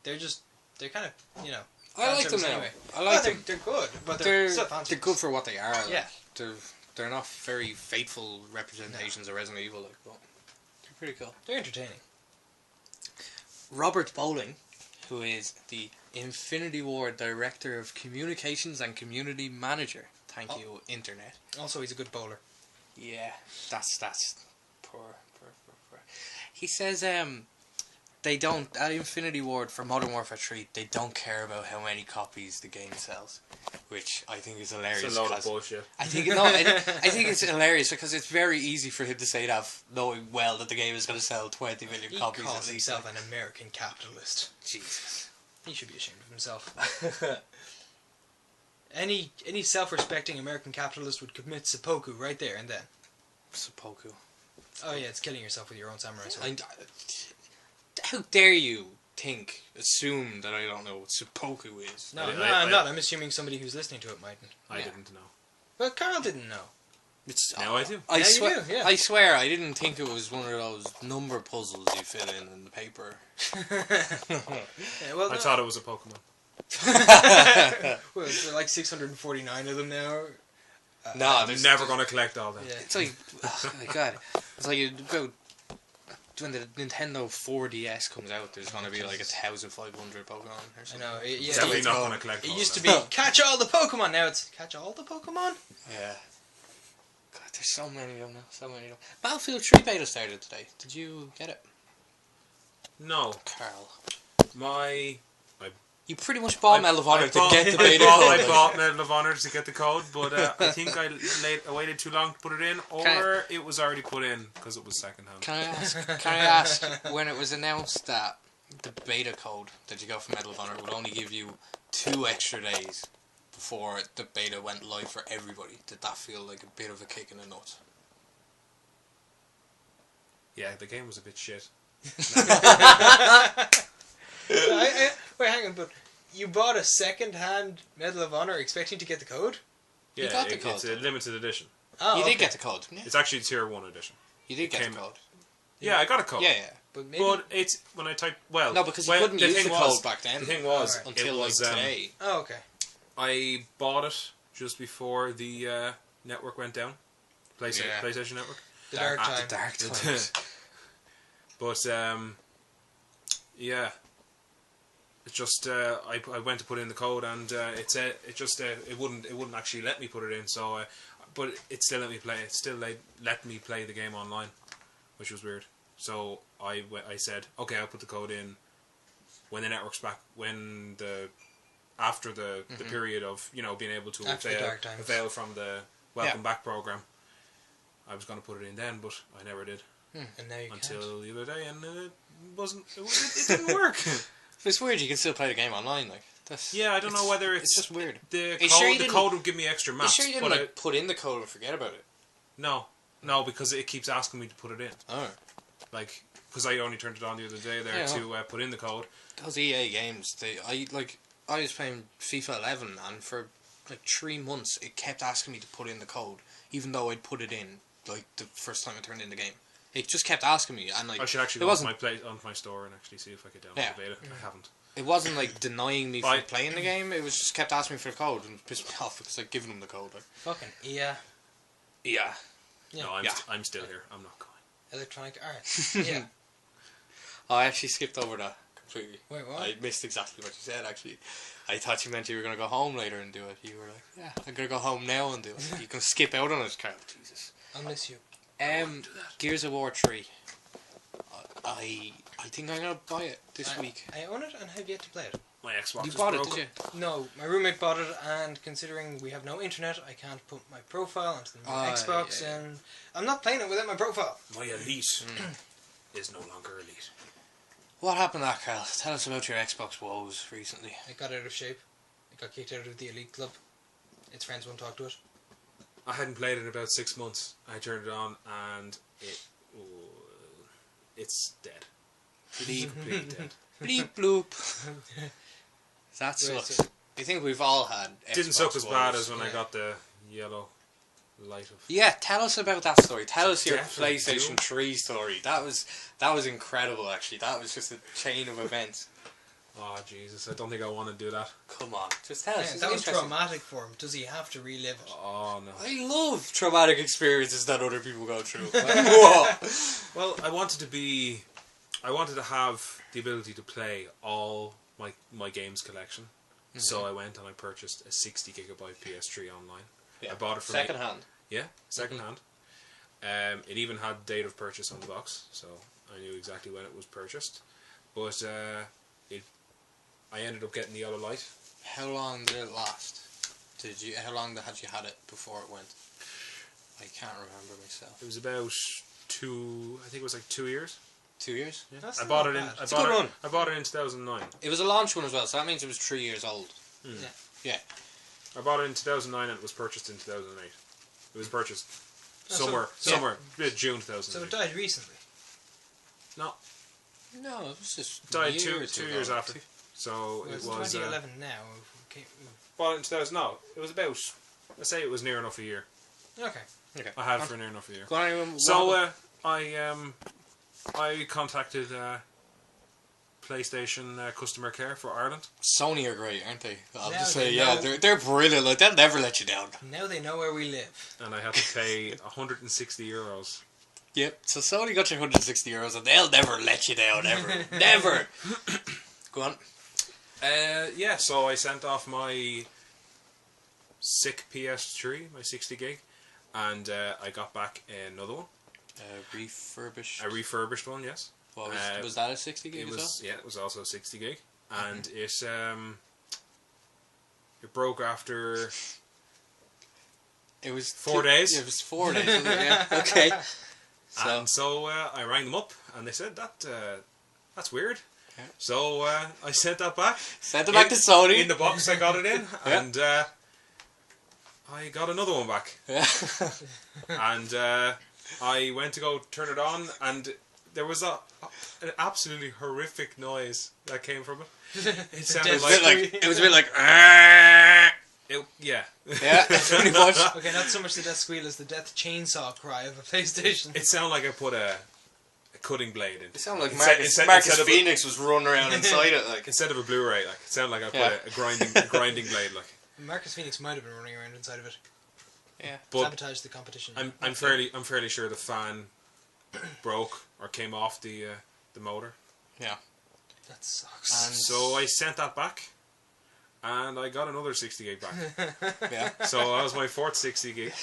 [SPEAKER 2] They're kind of, you know.
[SPEAKER 1] I like them
[SPEAKER 2] fanservice
[SPEAKER 1] now.
[SPEAKER 2] anyway.
[SPEAKER 1] I like
[SPEAKER 2] they're,
[SPEAKER 1] them.
[SPEAKER 2] They're good, but
[SPEAKER 1] They're
[SPEAKER 2] still fanservice.
[SPEAKER 1] they're good for what they are. Like.
[SPEAKER 2] Yeah.
[SPEAKER 1] They're not very faithful representations of Resident Evil. Like, but they're pretty cool.
[SPEAKER 2] They're entertaining.
[SPEAKER 1] Robert Bowling, who is the Infinity Ward Director of Communications and Community Manager. Thank you, Internet.
[SPEAKER 2] Also, he's a good bowler.
[SPEAKER 1] Yeah, that's poor He says they don't at Infinity Ward for Modern Warfare 3. They don't care about how many copies the game sells, which I think is hilarious.
[SPEAKER 4] It's a load of bullshit.
[SPEAKER 1] I think I think it's hilarious because it's very easy for him to say that, knowing well that the game is going to sell 20 million
[SPEAKER 2] He
[SPEAKER 1] copies.
[SPEAKER 2] calls
[SPEAKER 1] at least.
[SPEAKER 2] himself an American capitalist.
[SPEAKER 1] Jesus.
[SPEAKER 2] He should be ashamed of himself. Any self-respecting American capitalist would commit seppuku right there and then.
[SPEAKER 1] Seppuku.
[SPEAKER 2] Oh yeah, it's killing yourself with your own samurai sword.
[SPEAKER 1] How dare you assume that I don't know what seppuku is?
[SPEAKER 2] No, I'm not. I'm assuming somebody who's listening to it mightn't.
[SPEAKER 4] I didn't know.
[SPEAKER 2] Well, Carl didn't know.
[SPEAKER 4] Now I do.
[SPEAKER 1] I
[SPEAKER 2] Yeah, you
[SPEAKER 1] swear.
[SPEAKER 2] do, yeah.
[SPEAKER 1] I swear, I didn't think it was one of those number puzzles you fill in the paper.
[SPEAKER 2] Yeah, well,
[SPEAKER 4] I
[SPEAKER 2] no.
[SPEAKER 4] thought it was a Pokemon.
[SPEAKER 2] Well, there are like 649 of them now.
[SPEAKER 1] No,
[SPEAKER 4] I'm
[SPEAKER 1] there's
[SPEAKER 4] never going to collect all them.
[SPEAKER 2] Yeah.
[SPEAKER 1] It's like, oh my god, it's like about when the Nintendo 4DS comes out. There's gonna be like 1,500 Pokemon or
[SPEAKER 2] I
[SPEAKER 1] something.
[SPEAKER 2] know.
[SPEAKER 4] Definitely not going to collect
[SPEAKER 2] It
[SPEAKER 4] all
[SPEAKER 2] used to
[SPEAKER 4] of
[SPEAKER 2] be
[SPEAKER 4] them.
[SPEAKER 2] catch all the Pokemon. Now it's catch all the Pokemon.
[SPEAKER 1] Yeah. God, there's so many of them now. So many of them. Battlefield 3 beta started today. Did you get it,
[SPEAKER 4] No.
[SPEAKER 1] Carl? You pretty much bought Medal of Honor to get the beta.
[SPEAKER 4] I bought Medal of Honor to get the code, but I think I waited too long to put it in, or it was already put in because it was secondhand.
[SPEAKER 1] Can I ask when it was announced that the beta code that you got for Medal of Honor would only give you 2 extra days before the beta went live for everybody? Did that feel like a bit of a kick in the nuts?
[SPEAKER 4] Yeah, the game was a bit shit.
[SPEAKER 2] Wait, hang on, but you bought a second-hand Medal of Honor expecting to get the code?
[SPEAKER 1] You
[SPEAKER 4] Yeah,
[SPEAKER 1] got the code.
[SPEAKER 4] it's a limited edition.
[SPEAKER 2] Oh,
[SPEAKER 1] You did
[SPEAKER 2] okay.
[SPEAKER 1] get the code, didn't you?
[SPEAKER 4] It's actually tier 1 edition.
[SPEAKER 1] You did get
[SPEAKER 4] came-
[SPEAKER 1] the code.
[SPEAKER 4] Yeah, I got a code.
[SPEAKER 1] Yeah, yeah.
[SPEAKER 2] But maybe.
[SPEAKER 4] But it's when I type
[SPEAKER 1] No, because you couldn't use the code back then.
[SPEAKER 4] The thing was,
[SPEAKER 2] Alright.
[SPEAKER 1] Until
[SPEAKER 4] it
[SPEAKER 1] like
[SPEAKER 4] was,
[SPEAKER 1] today.
[SPEAKER 2] Oh, okay.
[SPEAKER 4] I bought it just before the network went down.
[SPEAKER 1] Yeah.
[SPEAKER 4] PlayStation Network.
[SPEAKER 2] The dark time.
[SPEAKER 1] The dark times.
[SPEAKER 4] But yeah, it's just I went to put in the code and it wouldn't actually let me put it in. So, but it still let me play. It still let me play the game online, which was weird. So I said, okay, I'll put the code in when the network's back. After the period of being able to
[SPEAKER 2] After the dark times.
[SPEAKER 4] avail from the welcome back program. I was going to put it in then, but I never did.
[SPEAKER 2] And now you
[SPEAKER 4] Until the other day, and it didn't work.
[SPEAKER 1] It's weird. You can still play the game online, like. That's,
[SPEAKER 4] Yeah, I don't know whether it's
[SPEAKER 1] just weird.
[SPEAKER 4] The
[SPEAKER 1] Are you sure you
[SPEAKER 4] the
[SPEAKER 1] didn't-
[SPEAKER 4] code would give me extra
[SPEAKER 1] You
[SPEAKER 4] maps.
[SPEAKER 1] sure you didn't
[SPEAKER 4] but
[SPEAKER 1] put in the code and forget about it?
[SPEAKER 4] no, because it keeps asking me to put it in.
[SPEAKER 1] Oh.
[SPEAKER 4] Because I only turned it on the other day there to put in the code.
[SPEAKER 1] Those EA games, I was playing FIFA 11 and for like 3 months it kept asking me to put in the code, even though I'd put it in like the first time I turned in the game. It just kept asking me, and like
[SPEAKER 4] I should actually
[SPEAKER 1] it
[SPEAKER 4] go
[SPEAKER 1] wasn't
[SPEAKER 4] onto my store and actually see if I could download the beta. I haven't.
[SPEAKER 1] it wasn't like denying me from
[SPEAKER 4] Right.
[SPEAKER 1] playing the game. It was just kept asking me for the code and it pissed me off because I'd given them the code. Like.
[SPEAKER 2] Fucking yeah.
[SPEAKER 1] Yeah.
[SPEAKER 2] Yeah.
[SPEAKER 4] No,
[SPEAKER 1] Yeah.
[SPEAKER 4] I'm still here. I'm not going.
[SPEAKER 2] Electronic arts. Yeah.
[SPEAKER 1] I actually skipped over that completely.
[SPEAKER 2] Wait, what?
[SPEAKER 1] I missed exactly what you said. Actually, I thought you meant you were gonna go home later and do it. You were like, "Yeah, I'm gonna go home now and do it." You can skip out on it, Carl. Jesus.
[SPEAKER 2] I'll miss you.
[SPEAKER 1] Gears of War 3. I think I'm gonna buy it this week.
[SPEAKER 2] I own it and have yet to play it.
[SPEAKER 4] My Xbox
[SPEAKER 1] You
[SPEAKER 4] is
[SPEAKER 1] bought it,
[SPEAKER 4] broken.
[SPEAKER 1] did you?
[SPEAKER 2] No, my roommate bought it, and considering we have no internet, I can't put my profile onto the new Xbox,
[SPEAKER 1] yeah.
[SPEAKER 2] and I'm not playing it without my profile.
[SPEAKER 4] My elite is no longer elite.
[SPEAKER 1] What happened to that, Carl? Tell us about your Xbox woes recently.
[SPEAKER 2] It got out of shape. It got kicked out of the elite club. Its friends won't talk to it.
[SPEAKER 4] I hadn't played it in about 6 months. I turned it on and it's dead.
[SPEAKER 1] Bleep,
[SPEAKER 4] Completely dead.
[SPEAKER 1] bleep, bloop. That sucks. I think we've all had Xbox
[SPEAKER 4] Didn't suck as bad
[SPEAKER 1] woes.
[SPEAKER 4] as when I got the yellow light of.
[SPEAKER 1] Yeah, tell us about that story. Tell us your
[SPEAKER 4] Definitely
[SPEAKER 1] PlayStation
[SPEAKER 4] do.
[SPEAKER 1] 3 story. That was incredible, actually. That was just a chain of events.
[SPEAKER 4] Oh Jesus! I don't think I want to do that.
[SPEAKER 1] Come on, just tell us.
[SPEAKER 2] Yeah,
[SPEAKER 1] It's
[SPEAKER 2] that was
[SPEAKER 1] interesting.
[SPEAKER 2] traumatic for him. Does he have to relive it?
[SPEAKER 4] Oh no.
[SPEAKER 1] I love traumatic experiences that other people go through. Whoa.
[SPEAKER 4] Well, I wanted to have the ability to play all my games collection. So I went and I purchased a 60 gigabyte PS3 online.
[SPEAKER 1] Yeah.
[SPEAKER 4] I bought it from
[SPEAKER 1] second hand.
[SPEAKER 4] Yeah, second hand. It even had date of purchase on the box, so I knew exactly when it was purchased. But I ended up getting the yellow light.
[SPEAKER 1] How long did it last? How long had you had it before it went? I can't remember myself.
[SPEAKER 4] It was about 2. I think it was like 2 years.
[SPEAKER 1] 2 years?
[SPEAKER 4] Yeah.
[SPEAKER 2] That's
[SPEAKER 4] I bought
[SPEAKER 2] not
[SPEAKER 4] it in.
[SPEAKER 2] bad.
[SPEAKER 1] It's a good run.
[SPEAKER 4] I bought it in 2009.
[SPEAKER 1] It was a launch one as well, so that means it was 3 years old. Yeah.
[SPEAKER 4] I bought it in 2009 and it was purchased in 2008. It was purchased somewhere, June 2008.
[SPEAKER 2] So it died recently.
[SPEAKER 4] No,
[SPEAKER 1] No, it was just
[SPEAKER 4] died
[SPEAKER 1] a year or
[SPEAKER 4] 2 years
[SPEAKER 1] ago.
[SPEAKER 4] after. So
[SPEAKER 2] Well,
[SPEAKER 4] it
[SPEAKER 2] it's
[SPEAKER 4] was
[SPEAKER 2] 2011 now. Okay.
[SPEAKER 4] bought it in 2000. No, it was about. I say it was near enough a year.
[SPEAKER 2] Okay.
[SPEAKER 1] Okay.
[SPEAKER 4] I had it for near enough a year.
[SPEAKER 1] Go on, anyone,
[SPEAKER 4] So I contacted PlayStation customer care for Ireland.
[SPEAKER 1] Sony are great, aren't they? I'll
[SPEAKER 2] Now
[SPEAKER 1] just
[SPEAKER 2] they
[SPEAKER 1] say, yeah,
[SPEAKER 2] know.
[SPEAKER 1] they're brilliant. Like, they'll never let you down.
[SPEAKER 2] Now they know where we live.
[SPEAKER 4] And I had to pay €160.
[SPEAKER 1] Yep. So Sony got your €160, and they'll never let you down, ever, never. Go on.
[SPEAKER 4] Yeah, so I sent off my sick PS3, my 60 gig, and I got back another one.
[SPEAKER 1] Refurbished.
[SPEAKER 4] A refurbished one, yes.
[SPEAKER 1] What was that a 60 gig
[SPEAKER 4] It
[SPEAKER 1] as well?
[SPEAKER 4] was, yeah, it was also 60 gig, and it broke after
[SPEAKER 1] It was
[SPEAKER 4] 4 days.
[SPEAKER 1] It was 4 days. Wasn't it? Yeah. Okay.
[SPEAKER 4] And so I rang them up, and they said that's weird.
[SPEAKER 1] Yeah.
[SPEAKER 4] So I sent that back.
[SPEAKER 1] Sent it back to Sony.
[SPEAKER 4] In the box I got it in,
[SPEAKER 1] Yeah.
[SPEAKER 4] and I got another one back.
[SPEAKER 1] Yeah.
[SPEAKER 4] And I went to go turn it on, and there was an absolutely horrific noise that came from it. It sounded
[SPEAKER 1] It was a bit like.
[SPEAKER 4] yeah.
[SPEAKER 1] Yeah, pretty much.
[SPEAKER 2] Okay, not so much the death squeal as the death chainsaw cry of a PlayStation.
[SPEAKER 4] It sounded like I put a cutting blade in.
[SPEAKER 1] It sounded like
[SPEAKER 4] Instead
[SPEAKER 1] Marcus
[SPEAKER 4] of a-
[SPEAKER 1] Phoenix was running around inside it. Like.
[SPEAKER 4] Instead of a Blu-ray, like it sounded like I put
[SPEAKER 1] Yeah.
[SPEAKER 4] a grinding blade, like.
[SPEAKER 2] Marcus Phoenix might have been running around inside of it.
[SPEAKER 1] Yeah.
[SPEAKER 4] But
[SPEAKER 2] Sabotage the competition.
[SPEAKER 4] I'm fairly sure the fan broke or came off the motor.
[SPEAKER 1] Yeah.
[SPEAKER 2] That sucks.
[SPEAKER 1] And
[SPEAKER 4] So I sent that back, and I got another 60 gig back.
[SPEAKER 1] yeah.
[SPEAKER 4] So that was my fourth 60 gig,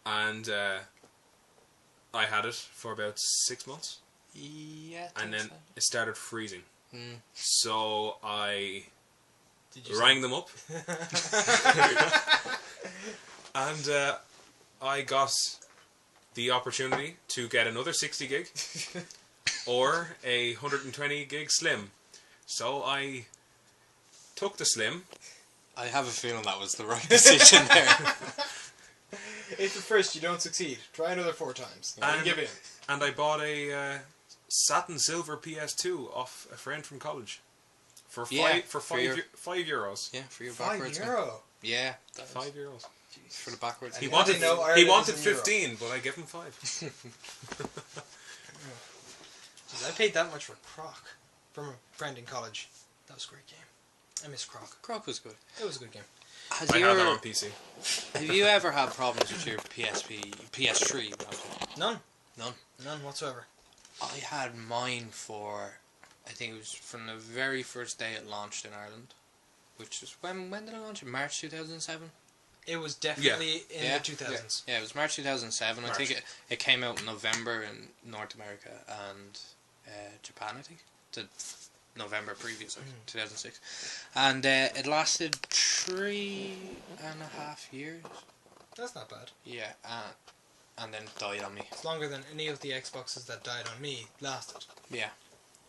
[SPEAKER 4] and I had it for about 6 months,
[SPEAKER 1] Yeah.
[SPEAKER 4] and then it started freezing.
[SPEAKER 1] Mm.
[SPEAKER 4] So I
[SPEAKER 2] Did you
[SPEAKER 4] rang them up, and I got the opportunity to get another 60 gig or a 120 gig slim. So I took the slim.
[SPEAKER 1] I have a feeling that was the right decision there.
[SPEAKER 2] If at first you don't succeed, try another 4 times.
[SPEAKER 4] And-
[SPEAKER 2] give in.
[SPEAKER 4] And I bought a satin silver PS2 off a friend from college for
[SPEAKER 1] Yeah,
[SPEAKER 4] €5.
[SPEAKER 1] Yeah, for your
[SPEAKER 2] €5.
[SPEAKER 1] backwards. one. Yeah. That was
[SPEAKER 4] €5.
[SPEAKER 1] for the backwards.
[SPEAKER 2] He
[SPEAKER 1] one.
[SPEAKER 2] wanted- know Ireland
[SPEAKER 4] He
[SPEAKER 2] is
[SPEAKER 4] wanted
[SPEAKER 2] in Europe.
[SPEAKER 4] 15, but I gave him 5.
[SPEAKER 2] Jeez, I paid that much for Croc from a friend in college. That was a great game. I miss Croc.
[SPEAKER 1] Croc was good.
[SPEAKER 2] It was a good game.
[SPEAKER 1] Has
[SPEAKER 4] I had that
[SPEAKER 1] your,
[SPEAKER 4] on PC.
[SPEAKER 1] have you ever had problems with your PS3?
[SPEAKER 2] None.
[SPEAKER 1] None.
[SPEAKER 2] None whatsoever.
[SPEAKER 1] I had mine for, I think it was from the very first day it launched in Ireland, which was when did it launch? In March 2007.
[SPEAKER 2] It was definitely in
[SPEAKER 1] Yeah.
[SPEAKER 2] the 2000s.
[SPEAKER 1] Yeah, it was March 2007. I
[SPEAKER 4] March.
[SPEAKER 1] think it came out in November in North America and Japan. I think the November previous, like 2006, and it lasted 3.5 years.
[SPEAKER 2] That's not bad.
[SPEAKER 1] Yeah, and then died on me.
[SPEAKER 2] It's longer than any of the Xboxes that died on me lasted.
[SPEAKER 1] Yeah.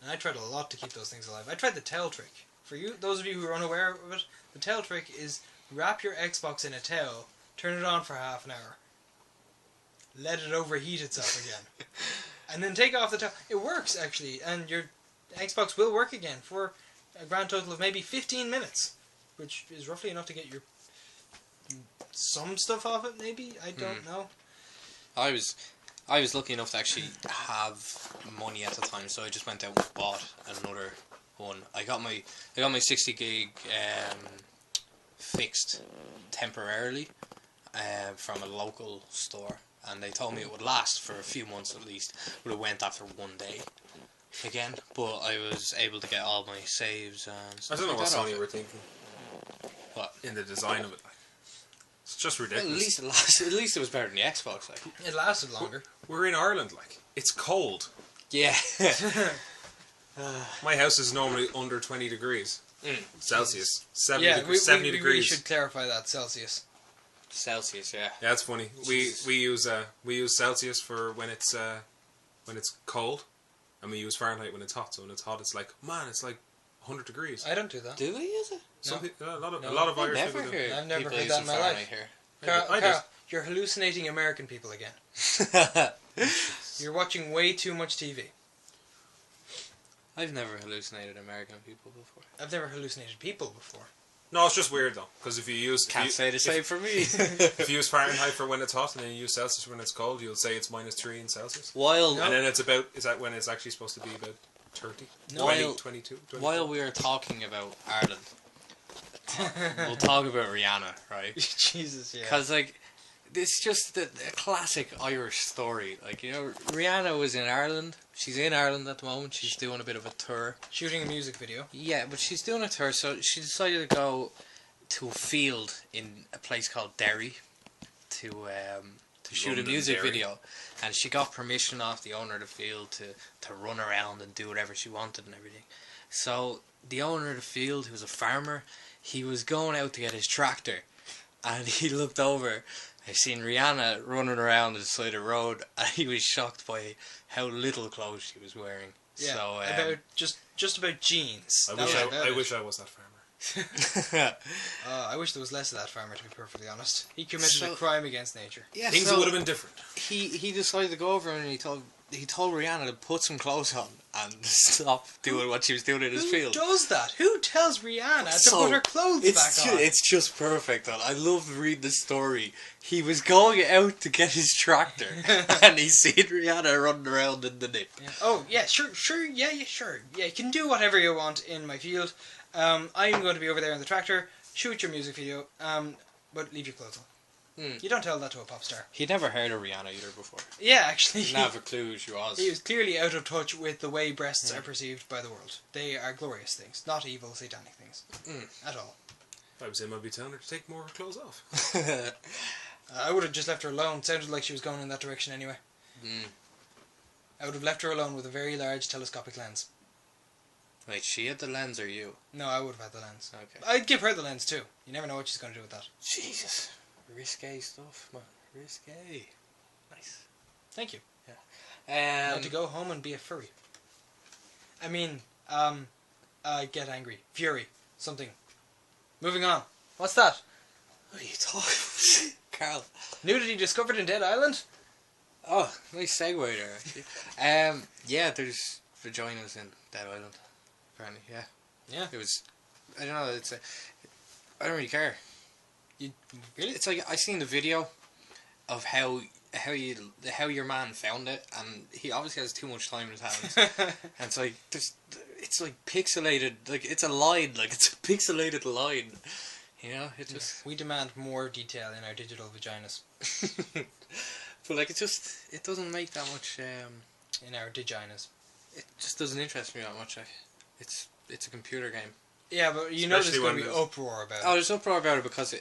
[SPEAKER 2] And I tried a lot to keep those things alive. I tried the tail trick. For you, those of you who are unaware of it, the tail trick is wrap your Xbox in a towel, turn it on for half an hour, let it overheat itself again, and then take off the towel. It works, actually, and your Xbox will work again for a grand total of maybe 15 minutes, which is roughly enough to get your some stuff off it, maybe? I don't know.
[SPEAKER 1] I was lucky enough to actually have money at the time, so I just went out and bought another one. I got my 60 gig fixed temporarily from a local store, and they told me it would last for a few months at least, but it went after 1 day again. But I was able to get all my saves and
[SPEAKER 4] I
[SPEAKER 1] stuff
[SPEAKER 4] don't know
[SPEAKER 1] like
[SPEAKER 4] what
[SPEAKER 1] that off
[SPEAKER 4] Sony
[SPEAKER 1] it.
[SPEAKER 4] were thinking
[SPEAKER 1] What?
[SPEAKER 4] in the design of it. Like. It's just
[SPEAKER 1] Well,
[SPEAKER 4] ridiculous.
[SPEAKER 1] at least it was better than the Xbox. Like.
[SPEAKER 2] It lasted longer.
[SPEAKER 4] We're in Ireland, like. It's cold.
[SPEAKER 1] Yeah.
[SPEAKER 4] My house is normally under 20 degrees Celsius. 70
[SPEAKER 2] Yeah, we
[SPEAKER 4] 70
[SPEAKER 2] really
[SPEAKER 4] degrees.
[SPEAKER 2] should clarify that Celsius.
[SPEAKER 1] Celsius, yeah.
[SPEAKER 4] Yeah, that's funny. We use Celsius for when it's cold, and we use Fahrenheit when it's hot. So when it's hot, it's like, man, it's like 100 degrees.
[SPEAKER 2] I don't do that.
[SPEAKER 1] Do we use it?
[SPEAKER 4] A lot
[SPEAKER 2] No.
[SPEAKER 4] of Irish people do.
[SPEAKER 2] I've never
[SPEAKER 1] people
[SPEAKER 2] heard
[SPEAKER 1] using
[SPEAKER 2] that in my
[SPEAKER 1] Fahrenheit
[SPEAKER 2] life.
[SPEAKER 1] here.
[SPEAKER 4] I
[SPEAKER 2] Carl,
[SPEAKER 4] did.
[SPEAKER 2] you're hallucinating American people again. You're watching way too much TV.
[SPEAKER 1] I've never hallucinated American people before.
[SPEAKER 2] I've never hallucinated people before.
[SPEAKER 4] No, it's just weird though, because if you use
[SPEAKER 1] Can't say the same for me.
[SPEAKER 4] if you use Fahrenheit for when it's hot and then you use Celsius for when it's cold, you'll say it's -3 in Celsius.
[SPEAKER 1] While
[SPEAKER 4] And then it's about is that when it's actually supposed to be about 30,
[SPEAKER 2] No.
[SPEAKER 4] 20,
[SPEAKER 1] While-
[SPEAKER 4] 22, 24.
[SPEAKER 1] while we are talking about Ireland, we'll talk about Rihanna, right?
[SPEAKER 2] Jesus, yeah.
[SPEAKER 1] Because like, it's just a classic Irish story. Like, you know, Rihanna was in Ireland. She's in Ireland at the moment. She's doing a bit of a tour.
[SPEAKER 2] Shooting a music video.
[SPEAKER 1] Yeah, but she's doing a tour, so she decided to go to a field in a place called Derry to shoot a
[SPEAKER 4] London,
[SPEAKER 1] music
[SPEAKER 4] Derry.
[SPEAKER 1] video, and she got permission off the owner of the field to run around and do whatever she wanted and everything. So the owner of the field, who was a farmer, he was going out to get his tractor, and he looked over. I seen Rihanna running around the side of the road, and he was shocked by how little clothes she was wearing.
[SPEAKER 2] Yeah,
[SPEAKER 1] So
[SPEAKER 2] about just about jeans.
[SPEAKER 4] I
[SPEAKER 2] That was about
[SPEAKER 4] I
[SPEAKER 2] it.
[SPEAKER 4] wish I was that farmer.
[SPEAKER 2] I wish there was less of that farmer, to be perfectly honest. He committed
[SPEAKER 1] So-
[SPEAKER 2] a crime against nature.
[SPEAKER 1] yeah,
[SPEAKER 4] Things
[SPEAKER 1] so
[SPEAKER 4] would have been different.
[SPEAKER 1] he decided to go over and he told Rihanna to put some clothes on and stop doing what she was doing in his
[SPEAKER 2] Who
[SPEAKER 1] field.
[SPEAKER 2] does that? Who tells Rihanna to
[SPEAKER 1] So,
[SPEAKER 2] put her clothes back on?
[SPEAKER 1] It's just perfect. And I love reading the story. He was going out to get his tractor, and he seen Rihanna running around in the nip.
[SPEAKER 2] Yeah. Oh, yeah, sure, yeah, sure. Yeah, you can do whatever you want in my field. I'm going to be over there in the tractor, shoot your music video, but leave your clothes on. You don't tell that to a pop star.
[SPEAKER 1] He'd never heard of Rihanna either before.
[SPEAKER 2] Yeah, actually.
[SPEAKER 1] Didn't have a clue who she was.
[SPEAKER 2] He was clearly out of touch with the way breasts are perceived by the world. They are glorious things, not evil, satanic things. At all.
[SPEAKER 4] If I was him, I'd be telling her to take more of her clothes off.
[SPEAKER 2] I would have just left her alone. Sounded like she was going in that direction anyway. I would have left her alone with a very large telescopic lens.
[SPEAKER 1] Wait, she had the lens or you?
[SPEAKER 2] No, I would have had the lens.
[SPEAKER 1] Okay.
[SPEAKER 2] I'd give her the lens too. You never know what she's going to do with that.
[SPEAKER 1] Jesus. Risque stuff, man. Risque. Nice.
[SPEAKER 2] Thank you.
[SPEAKER 1] Yeah.
[SPEAKER 2] Now to go home and be a furry. I mean, get angry. Fury. Something. Moving on. What's that?
[SPEAKER 1] What are you talking about? Carl.
[SPEAKER 2] Nudity discovered in Dead Island?
[SPEAKER 1] Oh, nice segue there, actually. Yeah, there's vaginas in Dead Island. Apparently, yeah.
[SPEAKER 2] Yeah.
[SPEAKER 1] It was... I don't know, I don't really care.
[SPEAKER 2] You really?
[SPEAKER 1] It's like, I seen the video of how your man found it, and he obviously has too much time in his hands. And it's like, it's like pixelated, like it's a line, like it's a pixelated line. You know, it just...
[SPEAKER 2] We demand more detail in our digital vaginas.
[SPEAKER 1] But like, it doesn't make that much,
[SPEAKER 2] In our diginas.
[SPEAKER 1] it just doesn't interest me that much. It's a computer game.
[SPEAKER 2] Yeah, but you know there's
[SPEAKER 4] Especially
[SPEAKER 2] going to
[SPEAKER 4] when
[SPEAKER 2] be uproar about
[SPEAKER 1] Oh,
[SPEAKER 2] it.
[SPEAKER 1] there's uproar about it because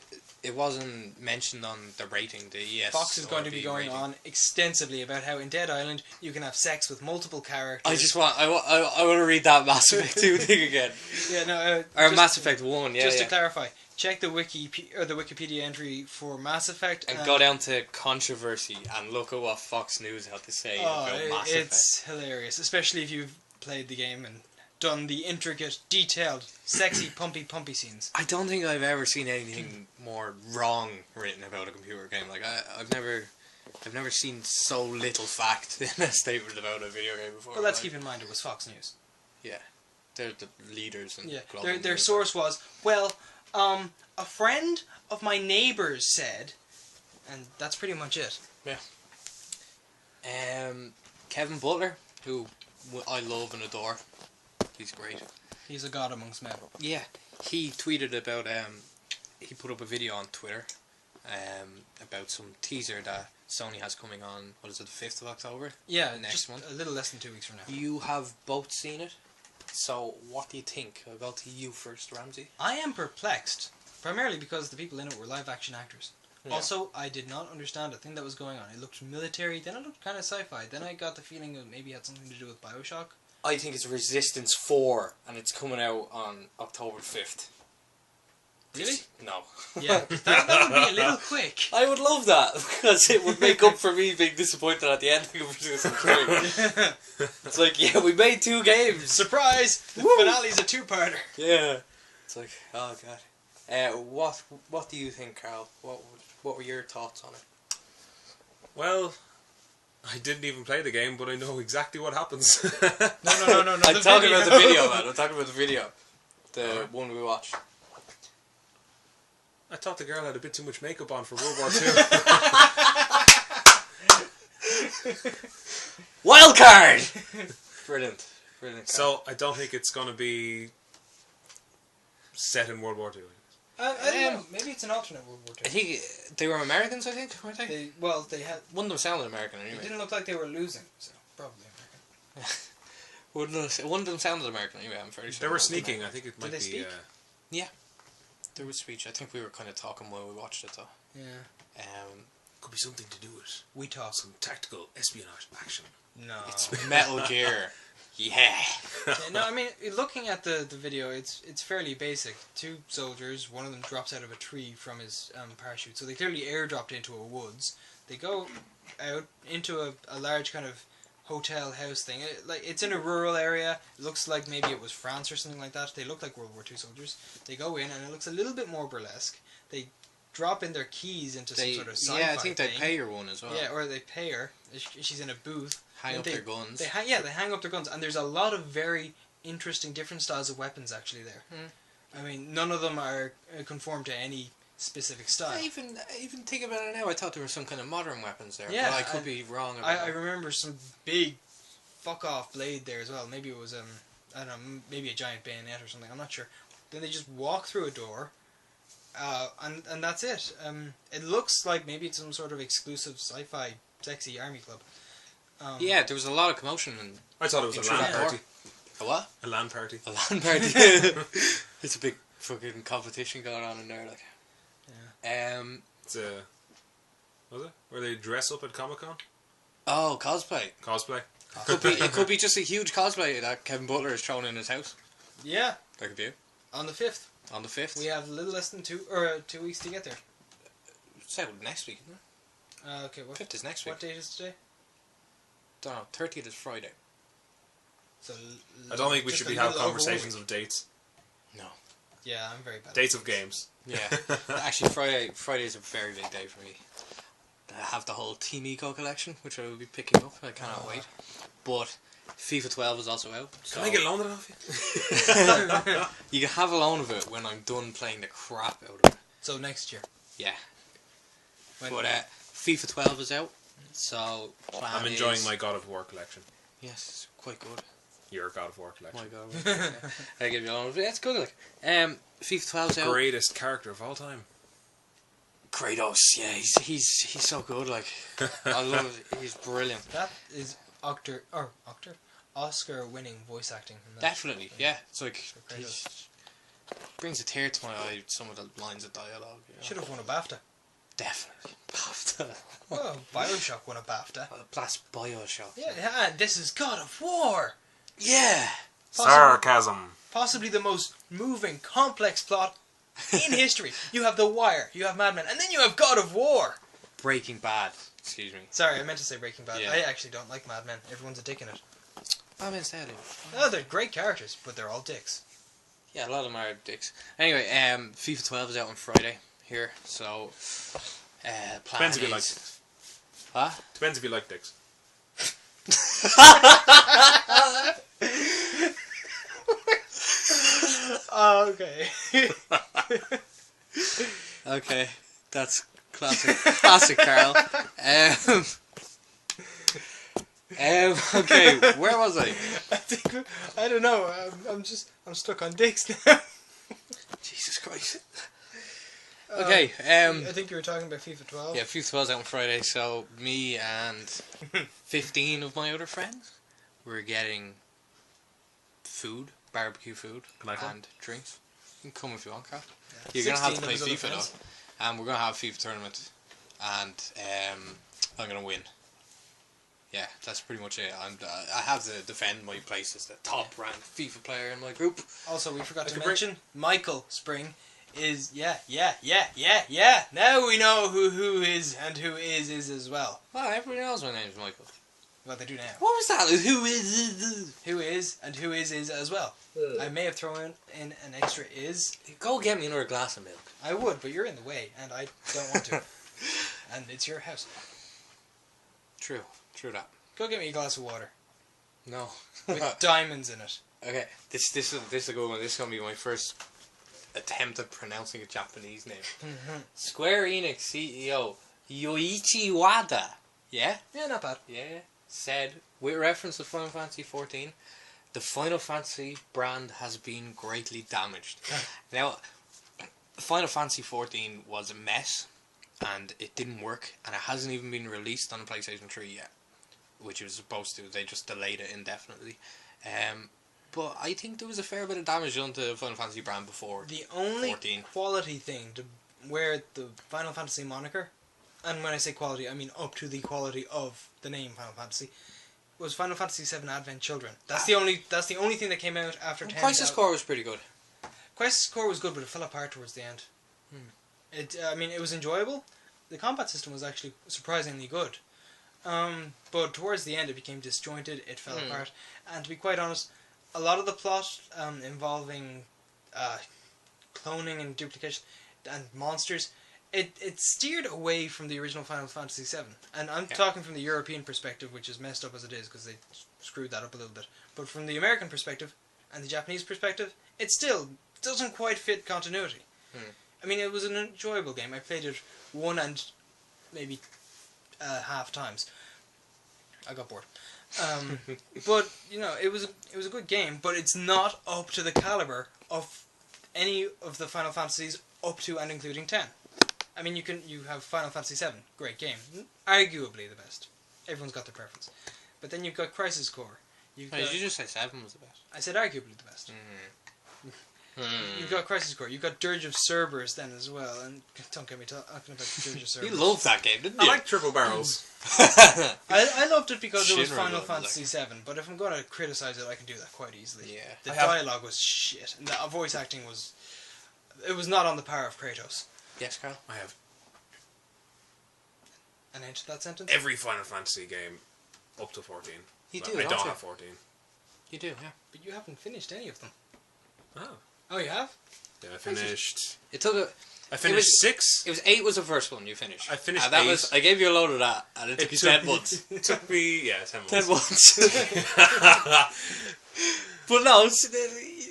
[SPEAKER 1] it wasn't mentioned on the rating, the ES.
[SPEAKER 2] Fox is
[SPEAKER 1] or
[SPEAKER 2] going to be
[SPEAKER 1] the
[SPEAKER 2] going
[SPEAKER 1] rating.
[SPEAKER 2] on extensively about how in Dead Island you can have sex with multiple characters.
[SPEAKER 1] I want to read that Mass Effect 2 thing again.
[SPEAKER 2] Yeah, no.
[SPEAKER 1] Or
[SPEAKER 2] just,
[SPEAKER 1] Mass Effect 1, yeah.
[SPEAKER 2] Just
[SPEAKER 1] yeah.
[SPEAKER 2] to clarify, check the the Wikipedia entry for Mass Effect
[SPEAKER 1] And go down to controversy and look at what Fox News had to say about Mass Effect.
[SPEAKER 2] It's hilarious, especially if you've played the game and done the intricate, detailed, sexy, pumpy scenes.
[SPEAKER 1] I don't think I've ever seen anything more wrong written about a computer game. Like I've never seen so little fact in a statement about a video game before.
[SPEAKER 2] Well, let's
[SPEAKER 1] like,
[SPEAKER 2] keep in mind it was Fox News.
[SPEAKER 1] Yeah, they're the leaders in
[SPEAKER 2] Yeah,
[SPEAKER 1] global
[SPEAKER 2] their
[SPEAKER 1] news.
[SPEAKER 2] source was, well, a friend of my neighbour's said, and that's pretty much it.
[SPEAKER 1] Yeah. Kevin Butler, who I love and adore. He's great.
[SPEAKER 2] He's a god amongst men.
[SPEAKER 1] Yeah, he tweeted about he put up a video on Twitter about some teaser that Sony has coming on, what is it, the 5th of October?
[SPEAKER 2] Yeah,
[SPEAKER 1] Next
[SPEAKER 2] just
[SPEAKER 1] month.
[SPEAKER 2] a little less than 2 weeks from now.
[SPEAKER 1] You have both seen it, so what do you think? I'll go to you first, Ramsey.
[SPEAKER 2] I am perplexed, primarily because the people in it were live action actors.
[SPEAKER 1] Yeah.
[SPEAKER 2] Also, I did not understand a thing that was going on. It looked military, then it looked kind of sci-fi. Then I got the feeling it maybe had something to do with Bioshock.
[SPEAKER 1] I think it's Resistance 4, and it's coming out on October 5th.
[SPEAKER 2] Really?
[SPEAKER 1] No.
[SPEAKER 2] Yeah, that would be a little quick.
[SPEAKER 1] I would love that, because it would make up for me being disappointed at the ending of Resistance 3. It's like, yeah, we made 2 games.
[SPEAKER 2] Surprise! The finale's a 2-parter.
[SPEAKER 1] Yeah. It's like, oh god. What do you think, Carl? What were your thoughts on it?
[SPEAKER 4] Well, I didn't even play the game, but I know exactly what happens.
[SPEAKER 2] No.
[SPEAKER 1] I'm talking about the video, man. I'm talking about the video. The one we watched.
[SPEAKER 4] I thought the girl had a bit too much makeup on for World War II.
[SPEAKER 1] Wild card! Brilliant. Brilliant.
[SPEAKER 4] So, I don't think it's going to be set in World War II.
[SPEAKER 2] I don't know. Maybe it's an alternate World War
[SPEAKER 1] I
[SPEAKER 2] II.
[SPEAKER 1] think they were Americans, I think, weren't they?
[SPEAKER 2] They had.
[SPEAKER 1] One of them sounded American
[SPEAKER 2] It
[SPEAKER 1] anyway.
[SPEAKER 2] didn't look like they were losing, so probably American.
[SPEAKER 1] One of them sounded American anyway, I'm fairly sure.
[SPEAKER 4] They were sneaking. I think it might
[SPEAKER 2] they
[SPEAKER 4] be...
[SPEAKER 2] speak?
[SPEAKER 1] There was speech. I think we were kind of talking while we watched it though.
[SPEAKER 2] Yeah.
[SPEAKER 4] Could be something to do with
[SPEAKER 2] We talk.
[SPEAKER 4] some tactical espionage action.
[SPEAKER 2] No.
[SPEAKER 1] It's Metal Gear. Yeah.
[SPEAKER 2] Yeah, no, I mean, looking at the video, it's fairly basic. 2 soldiers, one of them drops out of a tree from his parachute. So they clearly airdropped into a woods. They go out into a large kind of hotel house thing. It's in a rural area. It looks like maybe it was France or something like that. They look like World War II soldiers. They go in and it looks a little bit more burlesque. They drop in their keys into some sort of sci-fi
[SPEAKER 1] yeah, I think they
[SPEAKER 2] thing.
[SPEAKER 1] pay her one as well.
[SPEAKER 2] Yeah, or they pay her. She's in a booth.
[SPEAKER 1] Hang
[SPEAKER 2] And
[SPEAKER 1] up their guns.
[SPEAKER 2] They hang up their guns, and there's a lot of very interesting, different styles of weapons actually there. I mean, none of them are conform to any specific style.
[SPEAKER 1] I even think about it now. I thought there were some kind of modern weapons there.
[SPEAKER 2] Yeah,
[SPEAKER 1] but I could be wrong about
[SPEAKER 2] I
[SPEAKER 1] that.
[SPEAKER 2] remember some big fuck off blade there as well. Maybe it was I don't know, maybe a giant bayonet or something. I'm not sure. Then they just walk through a door, and that's it. It looks like maybe it's some sort of exclusive sci-fi sexy army club.
[SPEAKER 1] Yeah, there was a lot of commotion and
[SPEAKER 4] I thought it was a LAN party.
[SPEAKER 1] a what?
[SPEAKER 4] A LAN party.
[SPEAKER 1] A LAN party. It's a big fucking competition going on in there, like. Yeah.
[SPEAKER 4] It's a... Was it? Where they dress up at Comic-Con?
[SPEAKER 1] Oh, cosplay.
[SPEAKER 4] Cosplay.
[SPEAKER 1] It could be just a huge cosplay that Kevin Butler is throwing in his house.
[SPEAKER 2] Yeah.
[SPEAKER 1] That could be it.
[SPEAKER 2] On the 5th.
[SPEAKER 1] On the 5th.
[SPEAKER 2] We have a little less than 2 weeks to get there.
[SPEAKER 1] It's out next week, isn't it?
[SPEAKER 2] Okay.
[SPEAKER 1] 5th is next week.
[SPEAKER 2] What date is today?
[SPEAKER 1] Don't know. 30th is Friday.
[SPEAKER 2] So
[SPEAKER 4] I don't think we
[SPEAKER 2] just
[SPEAKER 4] should
[SPEAKER 2] a
[SPEAKER 4] be having
[SPEAKER 2] little over a
[SPEAKER 4] conversations
[SPEAKER 2] week.
[SPEAKER 4] of dates.
[SPEAKER 1] No.
[SPEAKER 2] Yeah, I'm very bad.
[SPEAKER 4] Dates of games.
[SPEAKER 1] Yeah. Actually, Friday is a very big day for me. I have the whole Team Eco collection, which I will be picking up. I cannot wait. But FIFA 12 is also out. So
[SPEAKER 4] Can I get a loan of that off you?
[SPEAKER 1] you can have a loan of it when I'm done playing the crap out of it.
[SPEAKER 2] So next year.
[SPEAKER 1] Yeah.
[SPEAKER 2] When-
[SPEAKER 1] But FIFA 12 is out. So plan
[SPEAKER 4] I'm enjoying
[SPEAKER 1] is-
[SPEAKER 4] my God of War collection.
[SPEAKER 1] Yes, it's quite good.
[SPEAKER 4] Your God of War collection.
[SPEAKER 1] My God. I give you a loan of it. It's good. Like FIFA 12 is out.
[SPEAKER 4] Greatest character of all time.
[SPEAKER 1] Kratos, yeah, he's so good. Like I love it. He's brilliant.
[SPEAKER 2] That is Oscar-winning voice acting. From that.
[SPEAKER 1] Definitely, yeah. It's like
[SPEAKER 2] Kratos.
[SPEAKER 1] he's brings a tear to my eye. Some of the lines of dialogue. You know?
[SPEAKER 2] Should have won a BAFTA.
[SPEAKER 1] Definitely. BAFTA.
[SPEAKER 2] Oh, Bioshock won a BAFTA.
[SPEAKER 1] Plus Bioshock.
[SPEAKER 2] Yeah, and this is God of War.
[SPEAKER 1] Yeah.
[SPEAKER 4] Sarcasm.
[SPEAKER 2] Possibly the most moving, complex plot in history. You have The Wire, you have Mad Men, and then you have God of War.
[SPEAKER 1] Breaking Bad. Excuse me.
[SPEAKER 2] Sorry, I meant to say Breaking Bad.
[SPEAKER 1] Yeah.
[SPEAKER 2] I actually don't like Mad Men. Everyone's a dick in it.
[SPEAKER 1] I mean, instead.
[SPEAKER 2] No, they're great characters, but they're all dicks.
[SPEAKER 1] Yeah, a lot of them are dicks. Anyway, FIFA 12 is out on Friday here, so plan
[SPEAKER 4] Depends if you
[SPEAKER 1] is-
[SPEAKER 4] like dicks.
[SPEAKER 1] What?
[SPEAKER 4] Depends if you like dicks.
[SPEAKER 2] Okay.
[SPEAKER 1] Okay, that's classic Carl. Okay, where was I?
[SPEAKER 2] I don't know. I'm stuck on dicks now.
[SPEAKER 1] Jesus Christ. Okay,
[SPEAKER 2] I think you were talking about FIFA 12.
[SPEAKER 1] yeah, FIFA 12 out on Friday, so me and 15 of my other friends were getting food, barbecue food,
[SPEAKER 4] Can I come?
[SPEAKER 1] and drinks. You can come if you want, Carl.
[SPEAKER 2] Yeah.
[SPEAKER 1] You're going to have to
[SPEAKER 2] 16
[SPEAKER 1] play
[SPEAKER 2] of his other
[SPEAKER 1] FIFA
[SPEAKER 2] friends.
[SPEAKER 1] though, and we're going to have a FIFA tournament and I'm gonna win. Yeah, that's pretty much it. I have to defend my place as the top ranked FIFA player in my group.
[SPEAKER 2] Also, we forgot to
[SPEAKER 4] could
[SPEAKER 2] mention Michael Spring is yeah. Now we know who is and who is as well.
[SPEAKER 1] Well, everybody knows my name's Michael.
[SPEAKER 2] Well, they do now.
[SPEAKER 1] What was that? Who is?
[SPEAKER 2] Who is and who is as well. I may have thrown in an extra is.
[SPEAKER 1] Go get me another glass of milk.
[SPEAKER 2] I would, but you're in the way, and I don't want to. And it's your house.
[SPEAKER 1] True that.
[SPEAKER 2] Go get me a glass of water
[SPEAKER 1] No.
[SPEAKER 2] with diamonds in it.
[SPEAKER 1] Okay, this is a good one. This is gonna be my first attempt at pronouncing a Japanese name. Square Enix CEO Yoichi Wada. Yeah,
[SPEAKER 2] Yeah, not bad.
[SPEAKER 1] yeah. Said with reference to Final Fantasy XIV, the Final Fantasy brand has been greatly damaged. Now, Final Fantasy XIV was a mess, and it didn't work, and it hasn't even been released on the PlayStation 3 yet, which it was supposed to. They just delayed it indefinitely. But I think there was a fair bit of damage done to the Final Fantasy brand before.
[SPEAKER 2] The only
[SPEAKER 1] 14.
[SPEAKER 2] quality thing to wear the Final Fantasy moniker, and when I say quality, I mean up to the quality of the name Final Fantasy, was Final Fantasy VII Advent Children. That's the only thing that came out after 10.
[SPEAKER 1] Crisis Core was pretty good.
[SPEAKER 2] Crisis Core was good, but it fell apart towards the end. It was enjoyable. The combat system was actually surprisingly good. But towards the end it became disjointed, it fell apart. And to be quite honest, a lot of the plot involving cloning and duplication and monsters, it steered away from the original Final Fantasy VII. And I'm talking from the European perspective, which is messed up as it is because they screwed that up a little bit. But from the American perspective and the Japanese perspective, it still doesn't quite fit continuity. I mean, it was an enjoyable game. I played it one and maybe half times. I got bored. But it was a good game, but it's not up to the caliber of any of the Final Fantasies up to and including 10. I mean, you have Final Fantasy VII, great game, arguably the best. Everyone's got their preference. But then you've got Crisis Core.
[SPEAKER 1] Did you just say 7 was the best?
[SPEAKER 2] I said arguably the best. You've got Crisis Core. You've got Dirge of Cerberus then as well, and don't get me talking about Dirge of Cerberus.
[SPEAKER 1] You loved that game, didn't you?
[SPEAKER 4] I like triple barrels.
[SPEAKER 2] I loved it because it was
[SPEAKER 1] Shinra
[SPEAKER 2] Final
[SPEAKER 1] loved it,
[SPEAKER 2] Fantasy VII, but if I'm going to criticise it, I can do that quite easily.
[SPEAKER 1] Yeah.
[SPEAKER 2] The dialogue was shit, and the voice acting was... It was not on the par of Kratos.
[SPEAKER 1] Yes, Carl?
[SPEAKER 4] I have
[SPEAKER 2] An end to that sentence?
[SPEAKER 4] every Final Fantasy game up to 14.
[SPEAKER 1] You
[SPEAKER 4] Well,
[SPEAKER 1] do,
[SPEAKER 4] I
[SPEAKER 1] don't
[SPEAKER 4] don't
[SPEAKER 1] you?
[SPEAKER 4] have 14.
[SPEAKER 1] You do, yeah.
[SPEAKER 2] But you haven't finished any of them.
[SPEAKER 4] Oh.
[SPEAKER 2] Oh, you have?
[SPEAKER 4] Yeah, I finished...
[SPEAKER 1] It took a...
[SPEAKER 4] I finished 6.
[SPEAKER 1] It was 8 was the first one you finished.
[SPEAKER 4] I finished
[SPEAKER 1] and that
[SPEAKER 4] 8.
[SPEAKER 1] was I gave you a load of that, and it took you 10 months.
[SPEAKER 4] It took me, 10 months.
[SPEAKER 1] 10 months. But no,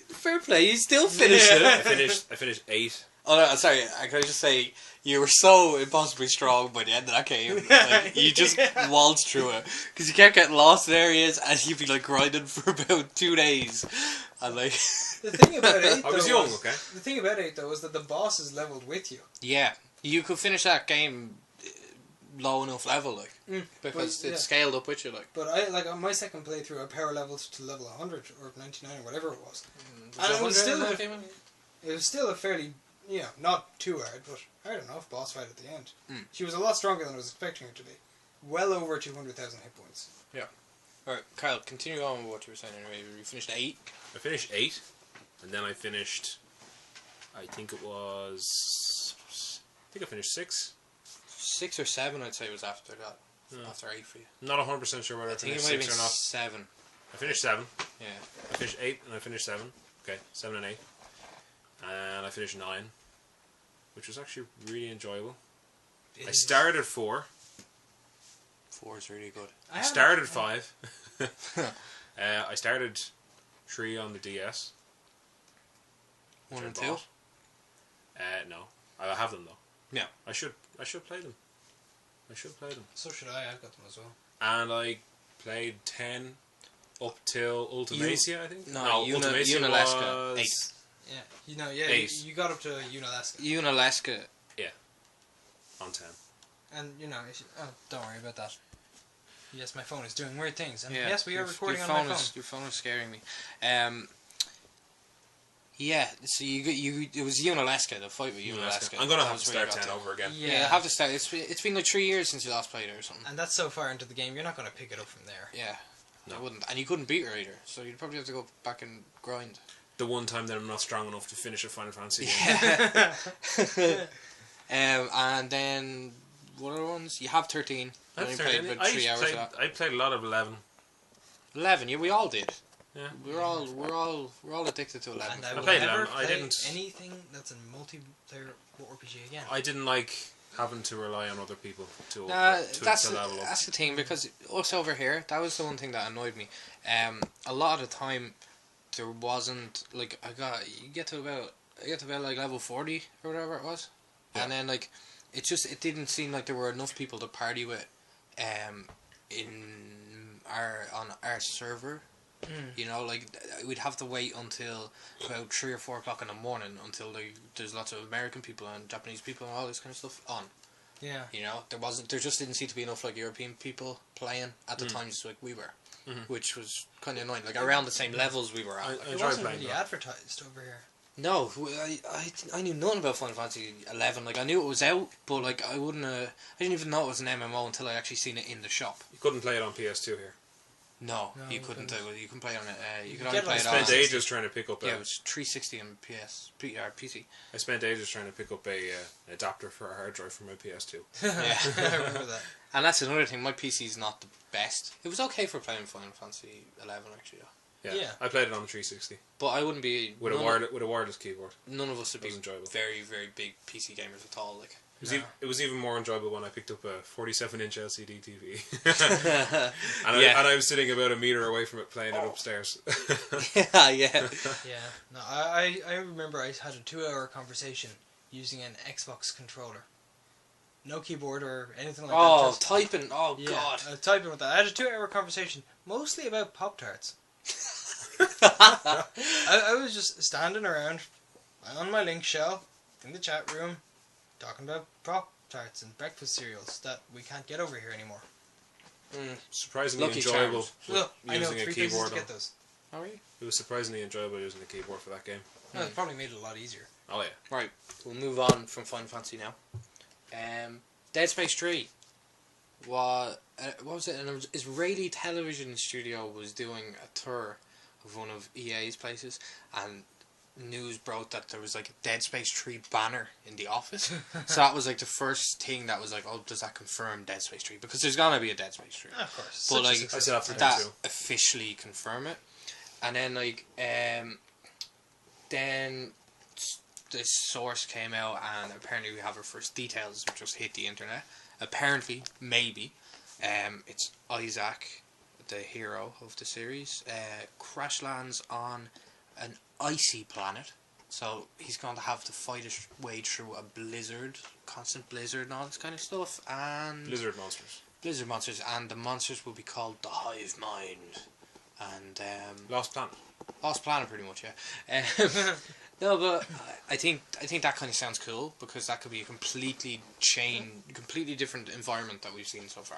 [SPEAKER 1] fair play. You still finished it.
[SPEAKER 4] I finished 8.
[SPEAKER 1] Oh no, sorry. Can I just say you were so impossibly strong by the end of that game. Like, you just waltzed through it because you kept getting lost in areas, and you'd be like grinding for about 2 days, and like.
[SPEAKER 2] The thing about 8,
[SPEAKER 4] I was
[SPEAKER 2] though,
[SPEAKER 4] young, okay?
[SPEAKER 2] The thing about 8, though, is that the bosses leveled with you.
[SPEAKER 1] Yeah, you could finish that game low enough level, like because
[SPEAKER 2] But, yeah.
[SPEAKER 1] it's scaled up with you, like.
[SPEAKER 2] But on my second playthrough, I power leveled to level 100 or 99 or whatever it was.
[SPEAKER 1] Was
[SPEAKER 2] And it was still
[SPEAKER 1] that game?
[SPEAKER 2] It was still a fairly, not too hard, but hard enough boss fight at the end.
[SPEAKER 1] Mm.
[SPEAKER 2] She was a lot stronger than I was expecting her to be. Well over 200,000 hit points.
[SPEAKER 1] Yeah. Alright, Kyle, continue on with what you were saying anyway. You finished 8?
[SPEAKER 4] I finished 8, and then I finished... I think I finished 6.
[SPEAKER 1] 6 or 7, I'd say, was after that.
[SPEAKER 4] Yeah.
[SPEAKER 1] After 8 for you.
[SPEAKER 4] Not 100% sure whether I
[SPEAKER 1] I think it
[SPEAKER 4] finished
[SPEAKER 1] might have
[SPEAKER 4] 6
[SPEAKER 1] been
[SPEAKER 4] or not.
[SPEAKER 1] 7.
[SPEAKER 4] I finished 7.
[SPEAKER 1] Yeah.
[SPEAKER 4] I finished 8 and I finished 7. Okay, 7 and 8. And I finished 9, which was actually really enjoyable. I started 4.
[SPEAKER 1] 4 is really good.
[SPEAKER 4] I started 5. I started 3 on the DS.
[SPEAKER 1] 1 and
[SPEAKER 4] which I
[SPEAKER 1] 2?
[SPEAKER 4] bought. No. I have them though.
[SPEAKER 1] Yeah.
[SPEAKER 4] I should play them.
[SPEAKER 2] So should I. I've got them as well.
[SPEAKER 4] And I played 10 up till Ultimacia, I think.
[SPEAKER 1] No,
[SPEAKER 4] Ultimacia
[SPEAKER 1] Unalaska,
[SPEAKER 4] was
[SPEAKER 1] 8.
[SPEAKER 2] 8. You got up to Unalaska.
[SPEAKER 1] Unalaska.
[SPEAKER 4] on 10.
[SPEAKER 2] And, don't worry about that. Yes, my phone is doing weird things. And
[SPEAKER 1] Yeah.
[SPEAKER 2] yes, we are recording
[SPEAKER 1] your
[SPEAKER 2] on my phone.
[SPEAKER 1] Your phone is scaring me. Yeah, so it was Unalesca, the fight with Unalesca.
[SPEAKER 4] I'm gonna
[SPEAKER 1] That
[SPEAKER 4] have to
[SPEAKER 1] was where
[SPEAKER 4] start
[SPEAKER 1] I got
[SPEAKER 4] 10
[SPEAKER 1] to.
[SPEAKER 4] over again.
[SPEAKER 1] Yeah, I have to start. It's been like 3 years since you last played it or something.
[SPEAKER 2] And that's so far into the game, you're not going to pick it up from there.
[SPEAKER 1] Yeah,
[SPEAKER 4] No.
[SPEAKER 1] I wouldn't. And you couldn't beat her either, so you'd probably have to go back and grind.
[SPEAKER 4] The one time that I'm not strong enough to finish a Final Fantasy game.
[SPEAKER 1] Yeah. And then what other ones? You have 13. I only played about 3 hours of that.
[SPEAKER 4] I played a lot of 11.
[SPEAKER 1] 11. Yeah, we all did.
[SPEAKER 4] Yeah.
[SPEAKER 1] We're all addicted to 11.
[SPEAKER 2] And I
[SPEAKER 4] I
[SPEAKER 2] will
[SPEAKER 4] played
[SPEAKER 2] never
[SPEAKER 4] them. I
[SPEAKER 2] play
[SPEAKER 4] didn't-
[SPEAKER 2] anything that's a multiplayer RPG again.
[SPEAKER 4] I didn't like having to rely on other people to
[SPEAKER 1] that's
[SPEAKER 4] level up.
[SPEAKER 1] the thing, because us over here, that was the one thing that annoyed me. A lot of the time, there wasn't like you get to about like level 40 or whatever it was,
[SPEAKER 4] Yeah.
[SPEAKER 1] and then like it didn't seem like there were enough people to party with, on our server. You know, like we'd have to wait until about 3 or 4 o'clock in the morning until there's lots of American people and Japanese people and all this kind of stuff on.
[SPEAKER 2] Yeah.
[SPEAKER 1] You know, there just didn't seem to be enough like European people playing at the times like we were, which was kind of annoying. Like around the same levels we were at.
[SPEAKER 4] I
[SPEAKER 1] Like,
[SPEAKER 2] It
[SPEAKER 4] enjoyed
[SPEAKER 2] wasn't
[SPEAKER 4] playing
[SPEAKER 2] really
[SPEAKER 4] that.
[SPEAKER 2] advertised over here.
[SPEAKER 1] no, I knew nothing about Final Fantasy 11. Like I knew it was out, but like I didn't even know it was an MMO until I actually seen it in the shop.
[SPEAKER 4] You couldn't play it on PS2 here.
[SPEAKER 1] No,
[SPEAKER 2] No,
[SPEAKER 1] you
[SPEAKER 2] you
[SPEAKER 1] couldn't.
[SPEAKER 2] couldn't.
[SPEAKER 1] You can play on it. You could
[SPEAKER 2] You
[SPEAKER 1] only
[SPEAKER 2] get,
[SPEAKER 1] play
[SPEAKER 2] like,
[SPEAKER 1] it
[SPEAKER 4] I
[SPEAKER 1] on.
[SPEAKER 4] spent ages trying to pick up
[SPEAKER 1] Yeah, it was 360 and PC.
[SPEAKER 4] I spent ages trying to pick up a adapter for a hard drive for my PS2.
[SPEAKER 2] I remember that.
[SPEAKER 1] And that's another thing. My PC's not the best. It was okay for playing Final Fantasy 11 actually, though.
[SPEAKER 2] Yeah.
[SPEAKER 4] I played it on the 360
[SPEAKER 1] But I wouldn't be
[SPEAKER 4] with a wireless keyboard.
[SPEAKER 1] None of us would
[SPEAKER 4] It
[SPEAKER 1] be
[SPEAKER 4] was enjoyable.
[SPEAKER 1] very, very big PC gamers at all. Like,
[SPEAKER 4] It was even more enjoyable when I picked up a 47-inch LCD TV.
[SPEAKER 1] Yeah.
[SPEAKER 4] And I was sitting about a meter away from it playing it upstairs.
[SPEAKER 1] yeah.
[SPEAKER 2] Yeah. No, I remember I had a 2-hour conversation using an Xbox controller. No keyboard or anything like that.
[SPEAKER 1] Oh,
[SPEAKER 2] just-
[SPEAKER 1] typing. Oh
[SPEAKER 2] yeah,
[SPEAKER 1] God.
[SPEAKER 2] typing with that. I had a 2-hour conversation, mostly about Pop-Tarts. I was just standing around on my link shell in the chat room, talking about Pop-Tarts and breakfast cereals that we can't get over here anymore.
[SPEAKER 4] Surprisingly
[SPEAKER 1] Lucky
[SPEAKER 4] enjoyable
[SPEAKER 1] Charms.
[SPEAKER 2] Look, I know
[SPEAKER 4] using a
[SPEAKER 2] 3 places
[SPEAKER 4] keyboard.
[SPEAKER 2] to get those.
[SPEAKER 1] How are you?
[SPEAKER 4] It was surprisingly enjoyable using a keyboard for that game.
[SPEAKER 2] No, it probably made it a lot easier.
[SPEAKER 4] Oh yeah.
[SPEAKER 1] Right. We'll move on from Final Fantasy now. Dead Space 3. What was it? An Israeli television studio was doing a tour of one of EA's places, and news broke that there was like a Dead Space 3 banner in the office. So that was like the first thing that was like, oh, does that confirm Dead Space 3? Because there's gonna be a Dead Space 3.
[SPEAKER 2] Of course.
[SPEAKER 1] But
[SPEAKER 2] Such a
[SPEAKER 1] like
[SPEAKER 2] success.
[SPEAKER 4] I still have to
[SPEAKER 1] that
[SPEAKER 4] do too.
[SPEAKER 1] officially confirm it, and then like then this source came out, and apparently we have our first details which just hit the internet. Apparently, maybe, it's Isaac, the hero of the series, crash lands on an icy planet. So he's going to have to fight his way through a blizzard, constant blizzard and all this kind of stuff, and
[SPEAKER 4] Blizzard monsters.
[SPEAKER 1] blizzard monsters, and the monsters will be called the Hive Mind, and
[SPEAKER 4] Lost Planet.
[SPEAKER 1] Lost Planet, pretty much, yeah. No, but I think that kind of sounds cool, because that could be a completely different environment that we've seen so far.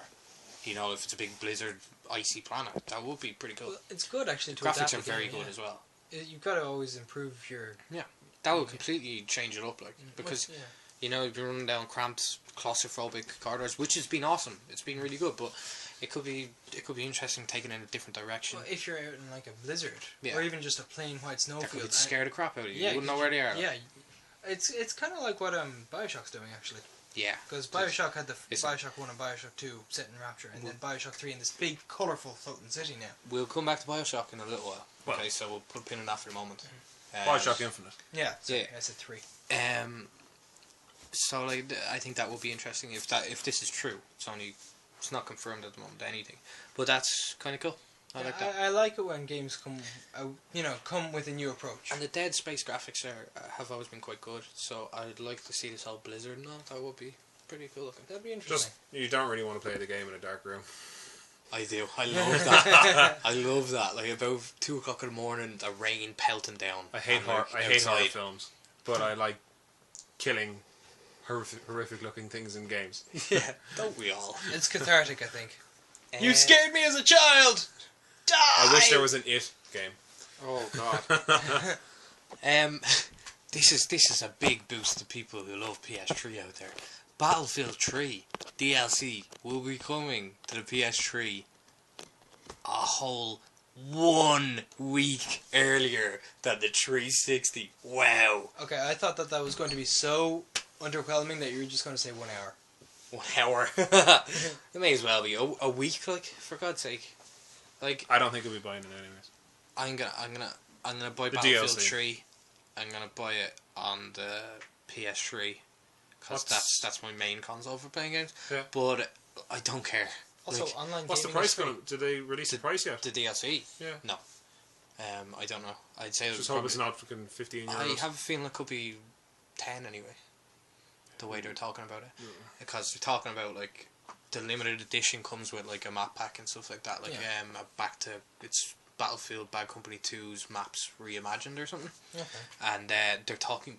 [SPEAKER 1] You know, if it's a big blizzard, icy planet, that would be pretty cool.
[SPEAKER 2] Well, it's good actually to
[SPEAKER 1] Graphics
[SPEAKER 2] adapt
[SPEAKER 1] are
[SPEAKER 2] the game,
[SPEAKER 1] very
[SPEAKER 2] yeah.
[SPEAKER 1] good as well.
[SPEAKER 2] You've got to always improve your...
[SPEAKER 1] That would completely change it up, like, because
[SPEAKER 2] Yeah.
[SPEAKER 1] you know, you've been running down cramped, claustrophobic corridors, which has been awesome. It's been really good, but it could be interesting taking it in a different direction.
[SPEAKER 2] Well, if you're out in like a blizzard,
[SPEAKER 1] Yeah.
[SPEAKER 2] or even just a plain white
[SPEAKER 1] That could
[SPEAKER 2] snowfield,
[SPEAKER 1] scare the crap out of you.
[SPEAKER 2] yeah,
[SPEAKER 1] You wouldn't know where they are.
[SPEAKER 2] Yeah, it's kind of like what Bioshock's doing actually,
[SPEAKER 1] Yeah.
[SPEAKER 2] because Bioshock had the
[SPEAKER 1] It's-
[SPEAKER 2] Bioshock 1 and Bioshock 2 set in Rapture, and then Bioshock 3 in this big, colourful floating city now.
[SPEAKER 1] We'll come back to Bioshock in a little while.
[SPEAKER 4] Well-
[SPEAKER 1] Okay, so we'll put a pin in that for the moment.
[SPEAKER 4] Bioshock Infinite.
[SPEAKER 2] Yeah, sorry,
[SPEAKER 1] Yeah.
[SPEAKER 2] I said 3.
[SPEAKER 1] So like I think that would be interesting if this is true. It's not confirmed at the moment anything, but that's kind of cool. I like that.
[SPEAKER 2] I like it when games come out, come with a new approach.
[SPEAKER 1] And the Dead Space graphics have always been quite good. So I'd like to see this whole Blizzard and all. That would be pretty cool looking.
[SPEAKER 2] That'd be interesting.
[SPEAKER 4] Just you don't really want to play the game in a dark room.
[SPEAKER 1] I do. I love that. I love that. Like about 2 o'clock in the morning, the rain pelting down.
[SPEAKER 4] I hate
[SPEAKER 1] and,
[SPEAKER 4] horror.
[SPEAKER 1] like,
[SPEAKER 4] I hate horror
[SPEAKER 1] outside.
[SPEAKER 4] films, but I like killing horrific looking things in games.
[SPEAKER 1] Yeah, don't we all?
[SPEAKER 2] It's cathartic, I think.
[SPEAKER 1] Uh,
[SPEAKER 2] You scared me as a child! Die!
[SPEAKER 4] I wish there was an It game.
[SPEAKER 1] Oh god. This is a big boost to people who love PS3 out there. Battlefield 3 DLC will be coming to the PS3 a whole 1 week earlier than the 360. Wow.
[SPEAKER 2] Okay, I thought that was going to be so underwhelming that you were just going to say 1 hour.
[SPEAKER 1] 1 hour. It may as well be a week, like, for God's sake. Like,
[SPEAKER 4] I don't think I'll be buying it anyways.
[SPEAKER 1] I'm gonna buy
[SPEAKER 4] The
[SPEAKER 1] Battlefield
[SPEAKER 4] DLC.
[SPEAKER 1] 3. I'm gonna buy it on the PS3 because that's my main console for playing games.
[SPEAKER 4] Yeah.
[SPEAKER 1] But I don't care.
[SPEAKER 2] Also,
[SPEAKER 1] Like,
[SPEAKER 2] online
[SPEAKER 4] What's the
[SPEAKER 2] gaming is
[SPEAKER 4] price
[SPEAKER 2] free.
[SPEAKER 4] going to... Did they release the price yet?
[SPEAKER 1] the DLC?
[SPEAKER 4] Yeah.
[SPEAKER 1] No. I don't know. I'd say it
[SPEAKER 4] Just
[SPEAKER 1] was
[SPEAKER 4] hope it's
[SPEAKER 1] probably,
[SPEAKER 4] not fucking 15 euros.
[SPEAKER 1] I have a feeling it could be 10 anyway. The way they're talking about it, because they're talking about like the limited edition comes with like a map pack and stuff like that. Like back to it's Battlefield Bad Company 2's maps reimagined or something.
[SPEAKER 2] Okay.
[SPEAKER 1] And they're talking.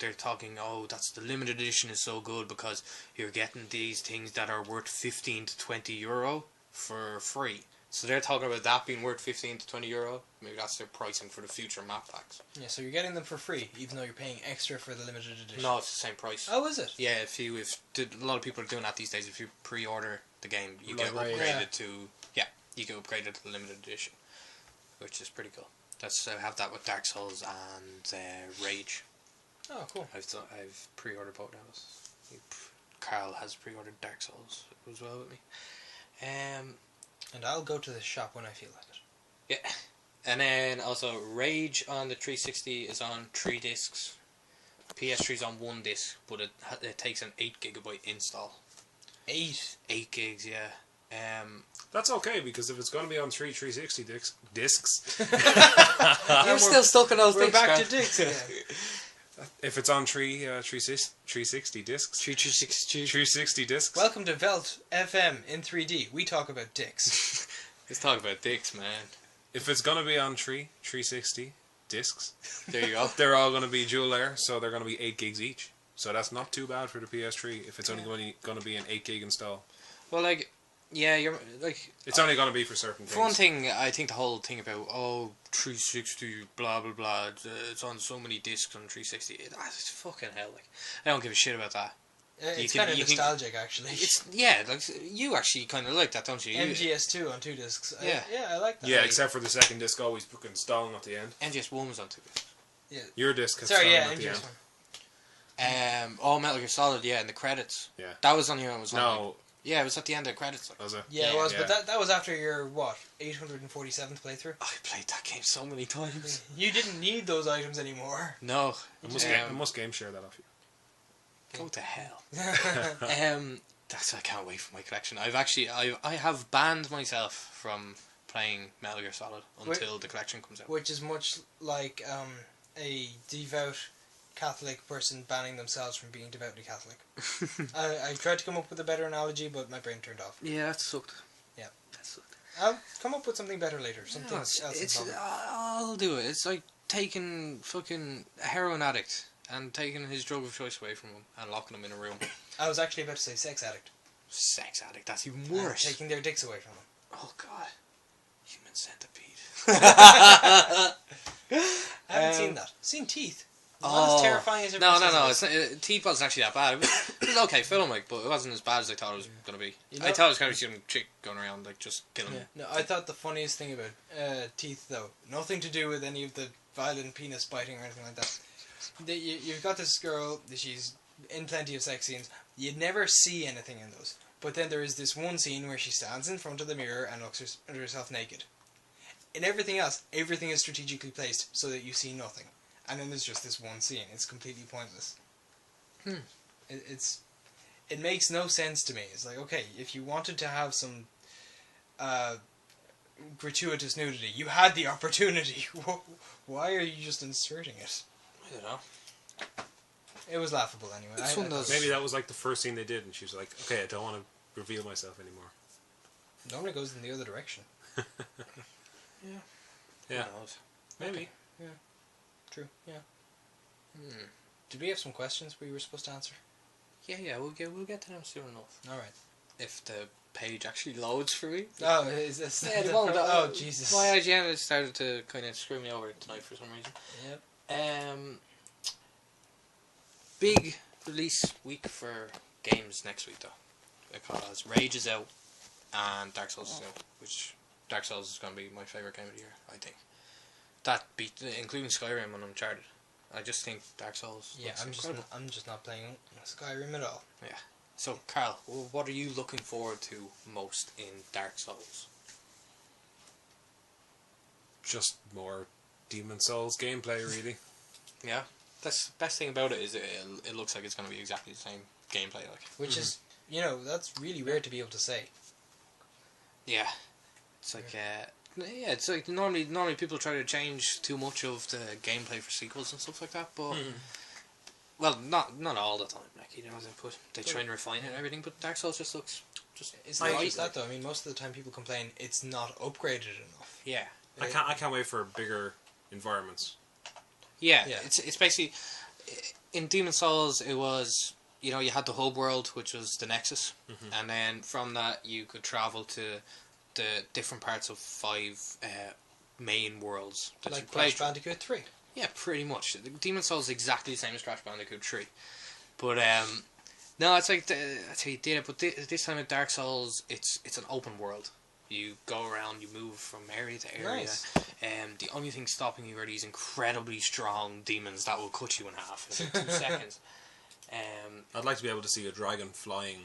[SPEAKER 1] Oh, that's the limited edition is so good because you're getting these things that are worth 15 to 20 euro for free. So they're talking about that being worth 15 to 20 euro. Maybe that's their pricing for the future map packs.
[SPEAKER 2] Yeah, so you're getting them for free, even though you're paying extra for the limited edition.
[SPEAKER 1] No, it's the same price.
[SPEAKER 2] Oh, is it?
[SPEAKER 1] Yeah, if a lot of people are doing that these days. If you pre-order the game, you get
[SPEAKER 2] Right,
[SPEAKER 1] upgraded
[SPEAKER 2] yeah.
[SPEAKER 1] to you get upgraded to the limited edition, which is pretty cool. That's I have that with Dark Souls and Rage.
[SPEAKER 2] Oh, cool.
[SPEAKER 1] I've pre-ordered both of those. Carl has pre-ordered Dark Souls as well with me.
[SPEAKER 2] And I'll go to the shop when I feel like it.
[SPEAKER 1] Yeah, and then also Rage on the 360 is on 3 discs. PS3's on 1 disc, but it takes an 8 gigabyte install.
[SPEAKER 2] 8?
[SPEAKER 1] 8 gigs, yeah.
[SPEAKER 4] That's okay, because if it's going to be on 360 discs,
[SPEAKER 1] You're still stuck in those
[SPEAKER 2] We're
[SPEAKER 1] things,
[SPEAKER 2] back
[SPEAKER 1] Carl.
[SPEAKER 2] to dicks again.
[SPEAKER 4] if it's on 360 discs, 360 discs,
[SPEAKER 2] Welcome to Veldt FM in 3D. We talk about dicks.
[SPEAKER 1] Let's talk about dicks, man.
[SPEAKER 4] if it's going to be on 360 discs,
[SPEAKER 1] There you go.
[SPEAKER 4] they're all going to be dual layer, so they're going to be 8 gigs each. So that's not too bad for the PS3 if it's only going to be an 8 gig install.
[SPEAKER 1] Well, like, yeah, you're like.
[SPEAKER 4] It's only going to be for certain
[SPEAKER 1] For one
[SPEAKER 4] things.
[SPEAKER 1] thing, I think the whole thing about 360 blah blah blah, it's on so many discs on 360. It's fucking hell. Like, I don't give a shit about that.
[SPEAKER 2] It's
[SPEAKER 1] can-
[SPEAKER 2] kind of
[SPEAKER 1] you can-
[SPEAKER 2] nostalgic, actually.
[SPEAKER 1] It's like you actually kind of like that, don't you?
[SPEAKER 2] MGS2 on 2 discs.
[SPEAKER 1] Yeah.
[SPEAKER 2] I like that.
[SPEAKER 4] Yeah, except for the second disc always fucking stalling at the end.
[SPEAKER 1] MGS1 was on 2 discs.
[SPEAKER 4] Your disc has
[SPEAKER 2] Sorry,
[SPEAKER 4] stalling
[SPEAKER 2] yeah,
[SPEAKER 4] at the end.
[SPEAKER 2] MGS1.
[SPEAKER 1] Metal Gear Solid, yeah, in the credits.
[SPEAKER 4] Yeah.
[SPEAKER 1] That was on here. It was on. Like,
[SPEAKER 4] No,
[SPEAKER 1] yeah, it was at the end of the credits. Like.
[SPEAKER 4] was it?
[SPEAKER 2] Yeah, it
[SPEAKER 1] Yeah,
[SPEAKER 2] was,
[SPEAKER 4] yeah.
[SPEAKER 2] but that was after your, 847th playthrough?
[SPEAKER 1] I played that game so many times.
[SPEAKER 2] You didn't need those items anymore.
[SPEAKER 1] No,
[SPEAKER 4] I must game share that off you.
[SPEAKER 1] go to hell. I can't wait for my collection. I have banned myself from playing Metal Gear Solid until the collection comes out.
[SPEAKER 2] Which is much like a devout Catholic person banning themselves from being devoutly Catholic. I tried to come up with a better analogy, but my brain turned off.
[SPEAKER 1] Yeah, that sucked.
[SPEAKER 2] Yeah.
[SPEAKER 1] That sucked.
[SPEAKER 2] I'll come up with something better later. Something
[SPEAKER 1] No,
[SPEAKER 2] else.
[SPEAKER 1] I'll do it. It's like taking fucking a heroin addict and taking his drug of choice away from him and locking him in a room.
[SPEAKER 2] I was actually about to say sex addict.
[SPEAKER 1] Sex addict, that's even
[SPEAKER 2] And
[SPEAKER 1] worse.
[SPEAKER 2] taking their dicks away from them.
[SPEAKER 1] Oh god. Human centipede.
[SPEAKER 2] I haven't seen that. Seen Teeth. Not
[SPEAKER 1] Oh.
[SPEAKER 2] as terrifying as
[SPEAKER 1] No,
[SPEAKER 2] everyone
[SPEAKER 1] it's
[SPEAKER 2] says
[SPEAKER 1] not, Teeth wasn't actually that bad. It was okay film, like, but it wasn't as bad as I thought it was going to be.
[SPEAKER 2] You know-
[SPEAKER 1] I thought it was going to be some chick going around, like, just killing
[SPEAKER 2] Yeah. No, I thought the funniest thing about Teeth, though, nothing to do with any of the violent penis biting or anything like that. You've got this girl, she's in plenty of sex scenes. You'd never see anything in those. But then there is this one scene where she stands in front of the mirror and looks at herself naked. In everything else, everything is strategically placed so that you see nothing. And then there's just this one scene. It's completely pointless. It makes no sense to me. It's like, okay, if you wanted to have some gratuitous nudity, you had the opportunity. Why are you just inserting it?
[SPEAKER 1] I don't know.
[SPEAKER 2] It was laughable anyway.
[SPEAKER 1] It's one of those-
[SPEAKER 4] Maybe that was like the first scene they did, and she was like, "Okay, I don't want to reveal myself anymore."
[SPEAKER 2] Normally it goes in the other direction.
[SPEAKER 1] Yeah.
[SPEAKER 4] Yeah,
[SPEAKER 1] Who knows?
[SPEAKER 4] maybe.
[SPEAKER 2] True, yeah. Did we have some questions we were supposed to answer?
[SPEAKER 1] Yeah, we'll get to them soon enough.
[SPEAKER 2] Alright.
[SPEAKER 1] If the page actually loads for me.
[SPEAKER 2] Oh, is this...
[SPEAKER 1] Yeah, it won't.
[SPEAKER 2] Oh, Jesus.
[SPEAKER 1] My IGN has started to kind of screw me over tonight for some reason.
[SPEAKER 2] Yep.
[SPEAKER 1] Big release week for games next week though, because Rage is out and Dark Souls is out, which Dark Souls is going to be my favourite game of the year, I think. That beat, including Skyrim and Uncharted. I just think Dark Souls.
[SPEAKER 2] Yeah, I'm just not playing Skyrim at all.
[SPEAKER 1] Yeah. So, Carl, what are you looking forward to most in Dark Souls?
[SPEAKER 4] Just more Demon Souls gameplay, really.
[SPEAKER 1] Yeah. That's the best thing about it is it looks like it's going to be exactly the same gameplay, like.
[SPEAKER 2] Which is, that's really weird to be able to say.
[SPEAKER 1] Yeah. It's like, it's like normally people try to change too much of the gameplay for sequels and stuff like that, but well, not all the time. Like they try and refine it and everything, but Dark Souls just looks
[SPEAKER 2] It's not just that though. I mean, most of the time people complain it's not upgraded enough.
[SPEAKER 1] Yeah.
[SPEAKER 4] I can't wait for bigger environments.
[SPEAKER 1] Yeah. It's basically in Demon Souls it was you had the hub world, which was the Nexus, and then from that you could travel to the different parts of 5 main worlds that
[SPEAKER 2] like
[SPEAKER 1] you play.
[SPEAKER 2] Crash Bandicoot 3.
[SPEAKER 1] Yeah, pretty much. Demon Souls is exactly the same as Crash Bandicoot 3. But no, it's like that's how you did it. But this time with Dark Souls, it's an open world. You go around, you move from area to area.
[SPEAKER 2] Nice.
[SPEAKER 1] The only thing stopping you are these incredibly strong demons that will cut you in half in 2 seconds.
[SPEAKER 4] I'd like to be able to see a dragon flying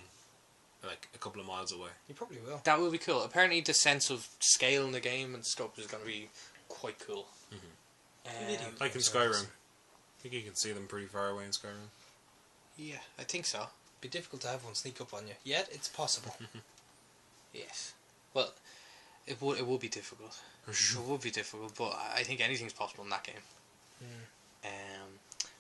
[SPEAKER 4] like a couple of miles away.
[SPEAKER 2] You probably will.
[SPEAKER 1] That would be cool. Apparently the sense of scale in the game and stuff is going to be quite cool.
[SPEAKER 4] Like in Skyrim. I think you can see them pretty far away in Skyrim.
[SPEAKER 1] Yeah, I think so.
[SPEAKER 2] Be difficult to have one sneak up on you. Yet it's possible.
[SPEAKER 1] Yes. Well, it would be difficult. It would be difficult, but I think anything's possible in that game.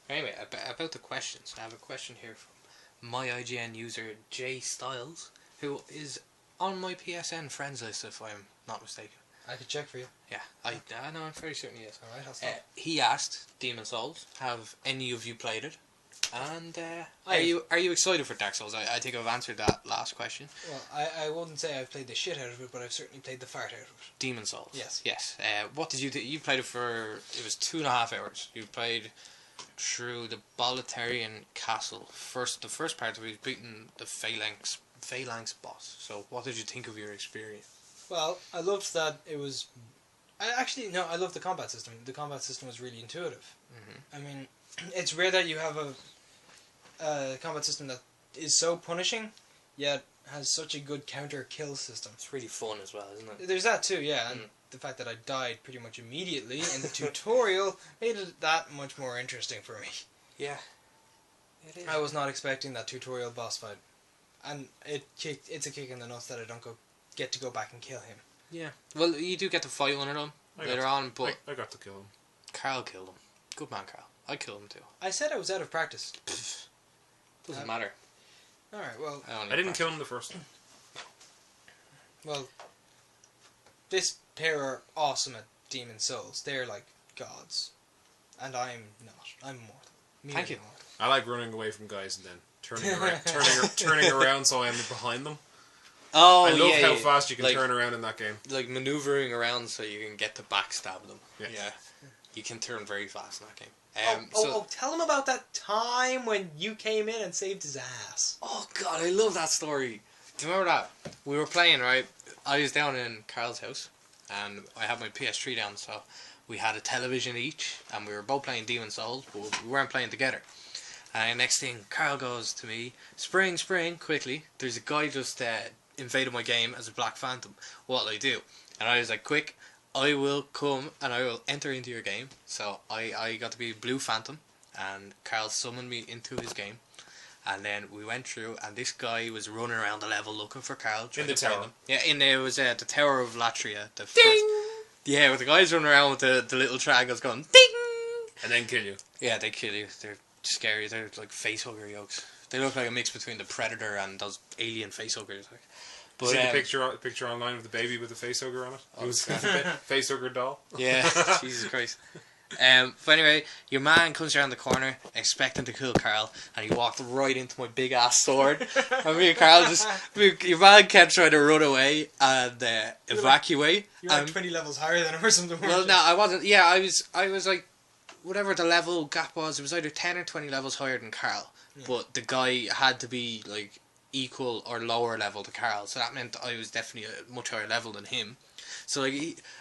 [SPEAKER 1] Anyway, about the questions. I have a question here from my IGN user J Styles, who is on my PSN friends list, if I'm not mistaken.
[SPEAKER 2] I could check for you.
[SPEAKER 1] Yeah, I know. I'm fairly certain he is.
[SPEAKER 2] Alright, I'll stop.
[SPEAKER 1] He asked Demon Souls, have any of you played it? And are you excited for Dark Souls? I think I've answered that last question.
[SPEAKER 2] Well, I wouldn't say I've played the shit out of it, but I've certainly played the fart out of it.
[SPEAKER 1] Demon Souls.
[SPEAKER 2] Yes.
[SPEAKER 1] Yes. What did you do? You played it for, it was 2.5 hours. You played through the Bolitarian Castle. The first part of it was beating the Phalanx boss. So what did you think of your experience?
[SPEAKER 2] Well, I loved that it was... I loved the combat system. The combat system was really intuitive. I mean, it's rare that you have a combat system that is so punishing, yet has such a good counter kill system.
[SPEAKER 1] It's really fun as well, isn't it?
[SPEAKER 2] There's that too, yeah, and the fact that I died pretty much immediately in the tutorial made it that much more interesting for me.
[SPEAKER 1] Yeah. It is.
[SPEAKER 2] I was not expecting that tutorial boss fight, and it's a kick in the nuts that I don't get to go back and kill him.
[SPEAKER 1] Yeah. Well, you do get to fight one of them later on, but
[SPEAKER 4] I got to kill him.
[SPEAKER 1] Carl killed him. Good man, Carl. I killed him too.
[SPEAKER 2] I said I was out of practice.
[SPEAKER 1] Doesn't matter.
[SPEAKER 2] Alright, well...
[SPEAKER 4] I didn't kill him the first time.
[SPEAKER 2] Well, this pair are awesome at Demon Souls. They're like gods. And I'm not. I'm mortal.
[SPEAKER 1] Thank you.
[SPEAKER 2] Mortal.
[SPEAKER 4] I like running away from guys and then turning around so I am behind them.
[SPEAKER 1] Oh,
[SPEAKER 4] I love how fast you can turn around in that game.
[SPEAKER 1] Like maneuvering around so you can get to backstab them.
[SPEAKER 4] Yeah.
[SPEAKER 1] You can turn very fast in that game.
[SPEAKER 2] Tell him about that time when you came in and saved his ass.
[SPEAKER 1] Oh god, I love that story. Do you remember that? We were playing, right? I was down in Carl's house and I had my PS3 down, so we had a television each and we were both playing Demon Souls, but we weren't playing together. And next thing, Carl goes to me, spring, quickly. There's a guy just invaded my game as a Black Phantom. What'll I do? And I was like, quick, I will come and I will enter into your game. So I got to be Blue Phantom and Carl summoned me into his game. And then we went through and this guy was running around the level looking for Carl.
[SPEAKER 4] In the tower.
[SPEAKER 1] Yeah, it was the Tower of Latria. The Ding! Yeah, with the guys running around with the little triangles going ding!
[SPEAKER 4] And then kill you.
[SPEAKER 1] Yeah, they kill you. They're scary. They're like facehugger yokes. They look like a mix between the Predator and those alien facehuggers. Like. But,
[SPEAKER 4] see the picture online of the baby with the facehugger on it?
[SPEAKER 1] Oh,
[SPEAKER 4] It was a facehugger doll.
[SPEAKER 1] Yeah, Jesus Christ. But anyway, your man comes around the corner expecting to kill Carl, and he walked right into my big ass sword. And me and Carl your man kept trying to run away and evacuate.
[SPEAKER 2] You're like 20 levels higher than him or something.
[SPEAKER 1] Well, no, I wasn't. Yeah, I was like whatever the level gap was, it was either 10 or 20 levels higher than Carl.
[SPEAKER 2] Yeah.
[SPEAKER 1] But the guy had to be like equal or lower level to Carl, so that meant I was definitely a much higher level than him. So like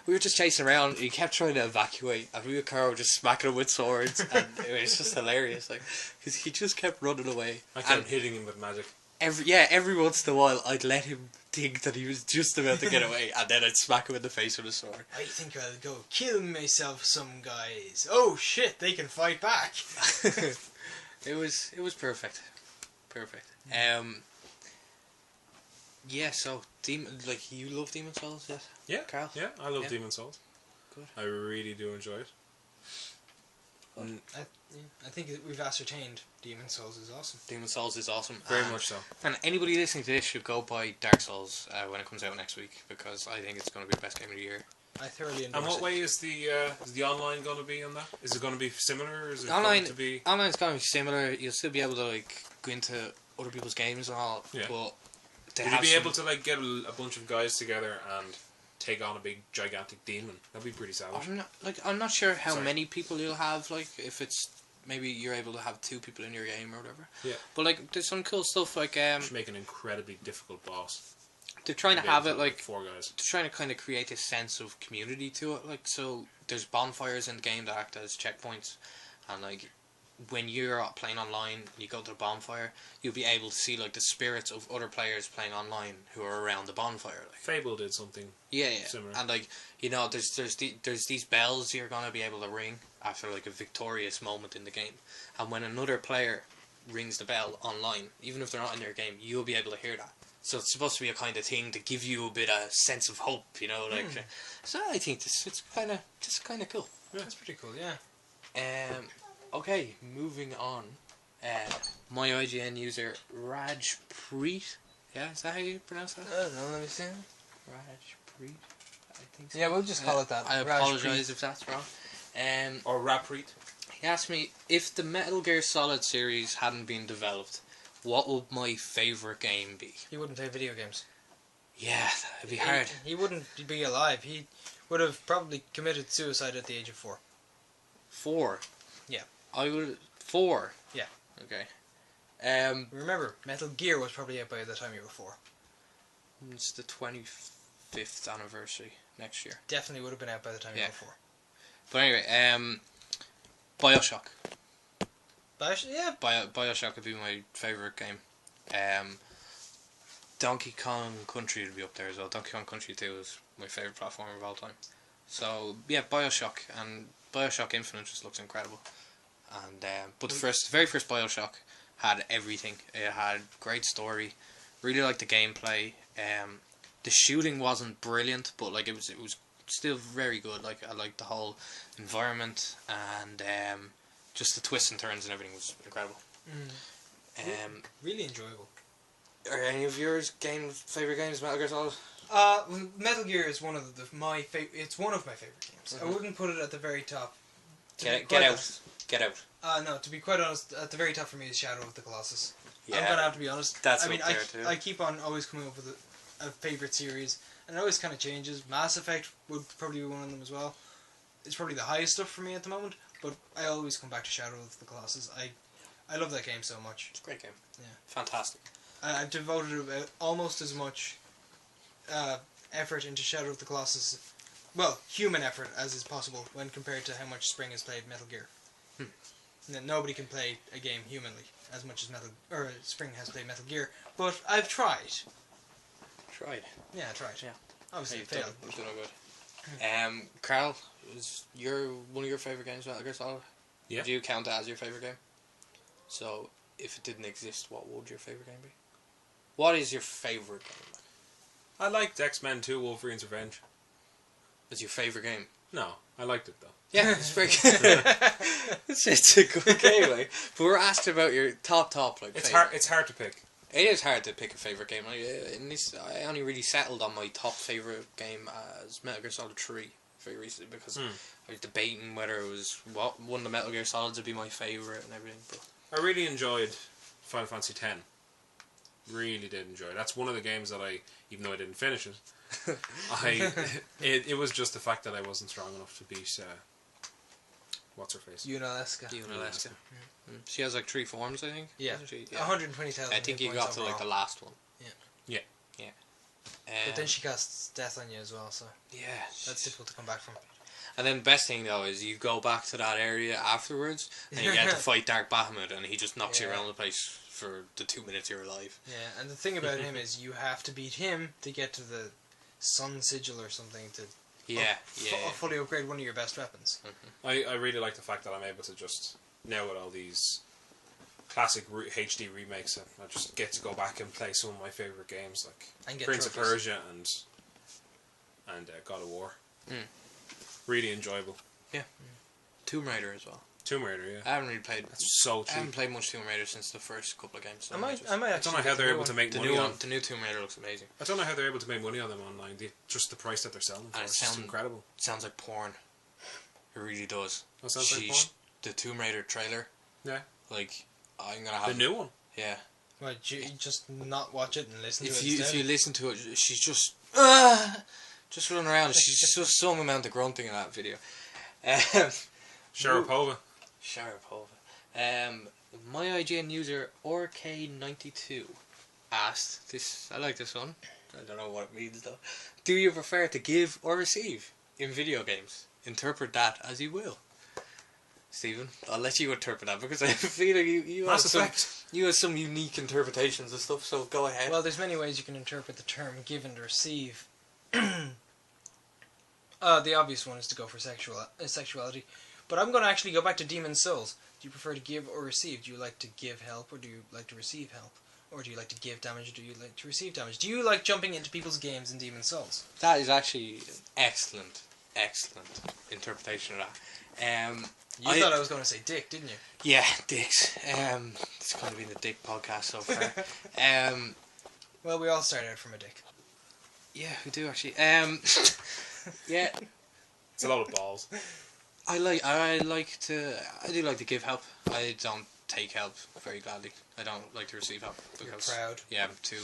[SPEAKER 1] we were just chasing around. He kept trying to evacuate, and we and Carl were just smacking him with swords, and it was just hilarious. Like, because he just kept running away.
[SPEAKER 4] I kept hitting him with magic.
[SPEAKER 1] Every once in a while, I'd let him think that he was just about to get away, and then I'd smack him in the face with a sword.
[SPEAKER 2] I think I'll go kill myself some guys. Oh shit, they can fight back.
[SPEAKER 1] It was perfect. Yeah, so like you love Demon Souls, yes?
[SPEAKER 4] Yeah,
[SPEAKER 1] Carl?
[SPEAKER 4] yeah, I love
[SPEAKER 1] Yeah.
[SPEAKER 4] Demon Souls.
[SPEAKER 1] Good.
[SPEAKER 4] I really do enjoy it.
[SPEAKER 2] I think we've ascertained Demon Souls is awesome.
[SPEAKER 1] Demon Souls is awesome.
[SPEAKER 4] Very much so.
[SPEAKER 1] And anybody listening to this should go buy Dark Souls when it comes out next week, because I think it's going to be the best game of the year.
[SPEAKER 2] I thoroughly endorse
[SPEAKER 4] And what
[SPEAKER 2] it.
[SPEAKER 4] way is the online going to be on that? Is it going to be similar, or is it
[SPEAKER 1] Online-
[SPEAKER 4] going to be...
[SPEAKER 1] Online's going to be similar. You'll still be able to like go into other people's games and all,
[SPEAKER 4] Yeah.
[SPEAKER 1] but they
[SPEAKER 4] Would you
[SPEAKER 1] have
[SPEAKER 4] be
[SPEAKER 1] some-
[SPEAKER 4] able to like get a bunch of guys together and take on a big gigantic demon? That'd be pretty savage.
[SPEAKER 1] I'm not sure how
[SPEAKER 4] Sorry.
[SPEAKER 1] many people you'll have. Like, if it's maybe you're able to have 2 people in your game or whatever.
[SPEAKER 4] Yeah.
[SPEAKER 1] But like, there's some cool stuff. Like,
[SPEAKER 4] Should make an incredibly difficult boss.
[SPEAKER 1] they're trying to
[SPEAKER 4] Be
[SPEAKER 1] have
[SPEAKER 4] able
[SPEAKER 1] it like
[SPEAKER 4] 4 guys.
[SPEAKER 1] they're trying to kind of create a sense of community to it. Like, so there's bonfires in the game that act as checkpoints, and like when you're playing online and you go to the bonfire, you'll be able to see like the spirits of other players playing online who are around the bonfire. Like,
[SPEAKER 4] Fable did something.
[SPEAKER 1] yeah,
[SPEAKER 4] Similar.
[SPEAKER 1] and like, you know, there's these bells you're gonna be able to ring after like a victorious moment in the game, and when another player rings the bell online, even if they're not in your game, you'll be able to hear that. So it's supposed to be a kind of thing to give you a bit of sense of hope, you know, like. So I think it's kind of cool.
[SPEAKER 2] That's pretty cool, yeah.
[SPEAKER 1] Okay, moving on. My IGN user Rajpreet. Yeah, is that how you pronounce that?
[SPEAKER 2] I don't know, let me see.
[SPEAKER 1] Rajpreet. I think so.
[SPEAKER 2] Yeah, we'll just call it that.
[SPEAKER 1] I
[SPEAKER 2] Rajpreet.
[SPEAKER 1] apologise if that's wrong.
[SPEAKER 4] Or Rapreet.
[SPEAKER 1] He asked me if the Metal Gear Solid series hadn't been developed, what would my favourite game be?
[SPEAKER 2] He wouldn't play video games.
[SPEAKER 1] Yeah, that'd be hard.
[SPEAKER 2] He wouldn't be alive. He would have probably committed suicide at the age of 4.
[SPEAKER 1] 4.
[SPEAKER 2] Yeah.
[SPEAKER 1] I would 4.
[SPEAKER 2] Yeah.
[SPEAKER 1] Okay.
[SPEAKER 2] Remember, Metal Gear was probably out by the time you were 4.
[SPEAKER 1] It's the 25th anniversary next year.
[SPEAKER 2] Definitely would have been out by the time you
[SPEAKER 1] Yeah.
[SPEAKER 2] were 4.
[SPEAKER 1] But anyway, BioShock.
[SPEAKER 2] Yeah.
[SPEAKER 1] BioShock would be my favourite game. Donkey Kong Country would be up there as well. Donkey Kong Country 2 is my favourite platformer of all time. So yeah, BioShock, and BioShock Infinite just looks incredible. And but the very first BioShock had everything. It had great story. Really liked the gameplay. The shooting wasn't brilliant, but like it was still very good. Like, I liked the whole environment, and just the twists and turns and everything was incredible.
[SPEAKER 2] Really enjoyable.
[SPEAKER 1] Are any of yours favourite games Metal Gear Solid?
[SPEAKER 2] Metal Gear is one of my favorite. It's one of my favorite games. I wouldn't put it at the very top.
[SPEAKER 1] Get out.
[SPEAKER 2] No, to be quite honest, at the very top for me is Shadow of the Colossus.
[SPEAKER 1] Yeah,
[SPEAKER 2] I'm gonna have to be honest.
[SPEAKER 1] that's
[SPEAKER 2] I mean,
[SPEAKER 1] up there too.
[SPEAKER 2] I keep on always coming up with a favorite series, and it always kind of changes. Mass Effect would probably be one of them as well. It's probably the highest stuff for me at the moment, but I always come back to Shadow of the Colossus. I love that game so much.
[SPEAKER 1] It's a great game.
[SPEAKER 2] Yeah.
[SPEAKER 1] Fantastic.
[SPEAKER 2] I've devoted about almost as much effort into Shadow of the Colossus, well, human effort as is possible when compared to how much Spring has played Metal Gear. Nobody can play a game humanly as much as Spring has played Metal Gear, but I've tried.
[SPEAKER 1] Tried.
[SPEAKER 2] Yeah, I tried.
[SPEAKER 1] Yeah.
[SPEAKER 2] Obviously,
[SPEAKER 1] You've
[SPEAKER 2] failed.
[SPEAKER 1] done good. Carl, is one of your favourite games Metal Gear Solid?
[SPEAKER 4] Yeah.
[SPEAKER 1] Would you count that as your favourite game? So, if it didn't exist, what would your favourite game be? What is your favourite game?
[SPEAKER 4] I liked X-Men 2 Wolverine's Revenge.
[SPEAKER 1] Is your favourite game?
[SPEAKER 4] No, I liked it though.
[SPEAKER 1] Yeah, it's very good. it's a good game, like. But we're asked about your top like.
[SPEAKER 4] It's
[SPEAKER 1] favourite.
[SPEAKER 4] hard. It's hard to pick.
[SPEAKER 1] It is hard to pick a favourite game. Like, I only really settled on my top favourite game as Metal Gear Solid 3 very recently, because I was debating whether it was one of the Metal Gear Solids would be my favourite and everything. But
[SPEAKER 4] I really enjoyed Final Fantasy X. Really did enjoy it. That's one of the games that even though I didn't finish it, it was just the fact that I wasn't strong enough to beat what's her face?
[SPEAKER 2] Unalaska.
[SPEAKER 1] Unalaska. She has like 3 forms, I think.
[SPEAKER 2] Yeah.
[SPEAKER 1] Doesn't she?
[SPEAKER 2] 120,000.
[SPEAKER 1] I think you got to like the last one.
[SPEAKER 2] Yeah.
[SPEAKER 1] Yeah.
[SPEAKER 2] But then she casts death on you as well, so
[SPEAKER 1] Yeah.
[SPEAKER 2] that's difficult to come back from.
[SPEAKER 1] And then the best thing though is you go back to that area afterwards and you get to fight Dark Bahamut and he just knocks you around the place for the 2 minutes you're alive.
[SPEAKER 2] Yeah, and the thing about him is you have to beat him to get to the Sun Sigil or something to fully upgrade one of your best weapons.
[SPEAKER 4] I really like the fact that I'm able to just, now with all these classic HD remakes, I just get to go back and play some of my favourite games like Prince of Persia and God of War. Really enjoyable.
[SPEAKER 1] Yeah. Tomb Raider as well.
[SPEAKER 4] Tomb Raider, yeah.
[SPEAKER 1] I haven't really played.
[SPEAKER 4] That's so cheap.
[SPEAKER 1] I haven't played much Tomb Raider since the first couple of games. So
[SPEAKER 2] I might
[SPEAKER 4] I don't know how they're able to make money on.
[SPEAKER 1] The new Tomb Raider looks amazing.
[SPEAKER 4] I don't know how they're able to make money on them online. Just the price that they're selling them for. It's just incredible.
[SPEAKER 1] It sounds like porn. It really does.
[SPEAKER 4] What sounds like porn?
[SPEAKER 1] The Tomb Raider trailer.
[SPEAKER 4] Yeah.
[SPEAKER 1] Like, I'm gonna have
[SPEAKER 4] the new one.
[SPEAKER 1] Yeah.
[SPEAKER 2] Right, you just not watch it and listen to it.
[SPEAKER 1] If you listen to it, she's just running around. She's just some amount of grunting in that video.
[SPEAKER 4] Sharapova.
[SPEAKER 1] My IGN user RK92 asked this. I like this one. I don't know what it means though. Do you prefer to give or receive in video games? Interpret that as you will. Stephen, I'll let you interpret that because I have a feeling you have some unique interpretations of stuff, so go ahead.
[SPEAKER 2] Well, there's many ways you can interpret the term give and receive. The obvious one is to go for sexuality. But I'm going to actually go back to Demon's Souls. Do you prefer to give or receive? Do you like to give help or do you like to receive help? Or do you like to give damage or do you like to receive damage? Do you like jumping into people's games in Demon's Souls?
[SPEAKER 1] That is actually an excellent interpretation of that.
[SPEAKER 2] You thought I was going to say dick, didn't you?
[SPEAKER 1] Yeah, dicks. It's going to be the dick podcast so far.
[SPEAKER 2] Well, we all start out from a dick.
[SPEAKER 1] Yeah, we do actually. Yeah.
[SPEAKER 4] It's a lot of balls.
[SPEAKER 1] I do like to give help. I don't take help very gladly. I don't like to receive help because
[SPEAKER 2] you're proud.
[SPEAKER 1] Yeah, I'm too.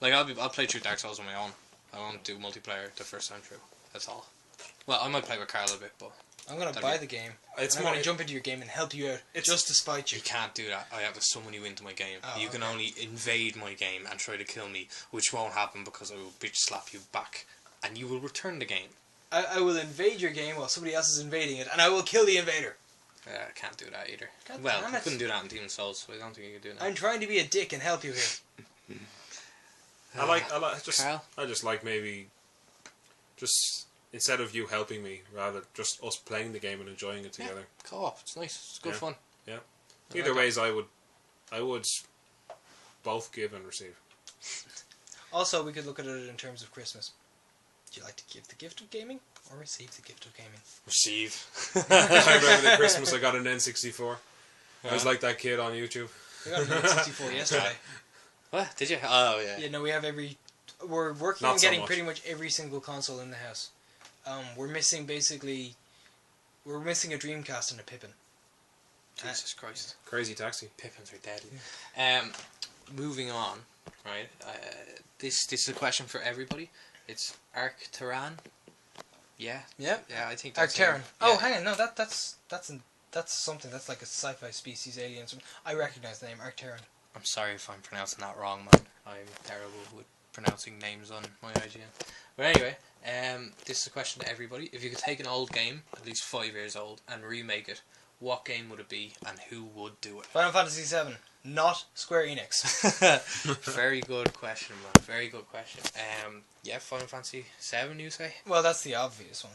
[SPEAKER 1] Like I'll play through Dark Souls on my own. I won't do multiplayer the first time through. That's all. Well, I might play with Carl a bit, but
[SPEAKER 2] I'm gonna buy the game. I'm gonna jump into your game and help you out just to spite you.
[SPEAKER 1] You can't do that. I have to summon you into my game.
[SPEAKER 2] Oh,
[SPEAKER 1] you can only invade my game and try to kill me, which won't happen because I will bitch slap you back, and you will return the game.
[SPEAKER 2] I will invade your game while somebody else is invading it, and I will kill the invader.
[SPEAKER 1] I can't do that either.
[SPEAKER 2] God
[SPEAKER 1] well,
[SPEAKER 2] damn
[SPEAKER 1] I
[SPEAKER 2] it.
[SPEAKER 1] couldn't do that in Demon's Souls, so I don't think you could do that.
[SPEAKER 2] I'm trying to be a dick and help you here.
[SPEAKER 4] I just like maybe just instead of you helping me, rather just us playing the game and enjoying it together.
[SPEAKER 1] Yeah, co-op. It's nice. It's good fun.
[SPEAKER 4] Yeah. Either ways, I would both give and receive.
[SPEAKER 2] Also, we could look at it in terms of Christmas. Do you like to give the gift of gaming or receive the gift of gaming?
[SPEAKER 1] Receive.
[SPEAKER 4] I remember the Christmas I got an N64. I was like that kid on YouTube.
[SPEAKER 2] We got an N64 yesterday.
[SPEAKER 1] What? Did you? Oh, yeah.
[SPEAKER 2] Yeah, no, we have we're working
[SPEAKER 4] Not
[SPEAKER 2] on
[SPEAKER 4] so
[SPEAKER 2] getting
[SPEAKER 4] much.
[SPEAKER 2] pretty much every single console in the house. We're missing a Dreamcast and a Pippin.
[SPEAKER 1] Jesus Christ.
[SPEAKER 4] Crazy Taxi.
[SPEAKER 1] Pippins are deadly. Moving on, right? This is a question for everybody. It's Arc Terran. Yeah.
[SPEAKER 2] Yeah.
[SPEAKER 1] Yeah, I think
[SPEAKER 2] Arc
[SPEAKER 1] that's
[SPEAKER 2] Terran.
[SPEAKER 1] him.
[SPEAKER 2] Oh,
[SPEAKER 1] Yeah.
[SPEAKER 2] hang on. No, that's something. That's like a sci-fi species alien. I recognize the name Arc Terran.
[SPEAKER 1] I'm sorry if I'm pronouncing that wrong, man. I'm terrible with pronouncing names on my IGN. But anyway, this is a question to everybody. If you could take an old game, at least 5 years old, and remake it, what game would it be, and who would do it?
[SPEAKER 2] Final Fantasy VII, not Square Enix.
[SPEAKER 1] Very good question, man. Very good question. Yeah, Final Fantasy VII, you say?
[SPEAKER 2] Well, that's the obvious one.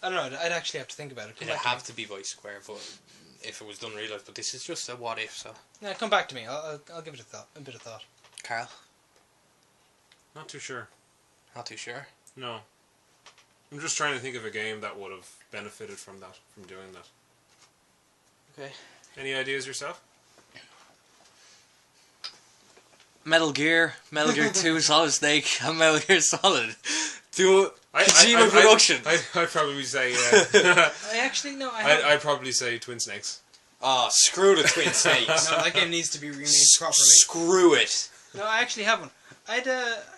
[SPEAKER 2] I don't know. I'd actually have to think about it.
[SPEAKER 1] It'd have to be by Square, but if it was done real life. But this is just a what if, so.
[SPEAKER 2] Yeah, come back to me. I'll give it a bit of thought.
[SPEAKER 1] Carl?
[SPEAKER 4] Not too sure.
[SPEAKER 1] Not too sure.
[SPEAKER 4] No. I'm just trying to think of a game that would have benefited from doing that.
[SPEAKER 1] Okay.
[SPEAKER 4] Any ideas yourself?
[SPEAKER 1] Metal Gear 2 Solid Snake, and Metal Gear Solid. Do Kojima production.
[SPEAKER 4] I'd probably say. I'd probably say Twin Snakes.
[SPEAKER 1] Oh, screw the Twin Snakes.
[SPEAKER 2] No, that game needs to be remade properly.
[SPEAKER 1] Screw it.
[SPEAKER 2] No, I actually have one. I'd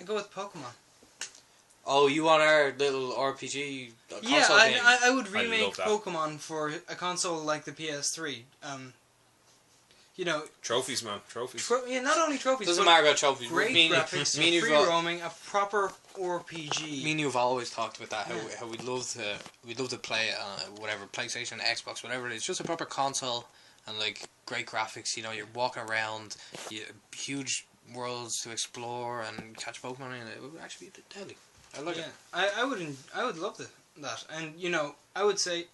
[SPEAKER 2] go with Pokemon.
[SPEAKER 1] Oh, you want our little RPG
[SPEAKER 2] Yeah,
[SPEAKER 1] console game?
[SPEAKER 2] I would
[SPEAKER 4] I
[SPEAKER 2] remake
[SPEAKER 4] love that.
[SPEAKER 2] Pokemon for a console like the PS3. You know,
[SPEAKER 4] Trophies, man. Trophies.
[SPEAKER 2] yeah, not only trophies,
[SPEAKER 1] Doesn't
[SPEAKER 2] but
[SPEAKER 1] matter about trophies.
[SPEAKER 2] great
[SPEAKER 1] me,
[SPEAKER 2] graphics,
[SPEAKER 1] me and
[SPEAKER 2] free
[SPEAKER 1] you've
[SPEAKER 2] roaming, a proper RPG.
[SPEAKER 1] me and you've always talked about that. How we'd love to play it on whatever PlayStation, Xbox, whatever it is. Just a proper console and like great graphics. You know, you're walking around, huge worlds to explore and catch Pokemon in it. It would actually be deadly. I like it.
[SPEAKER 2] I would love that, and you know, I would say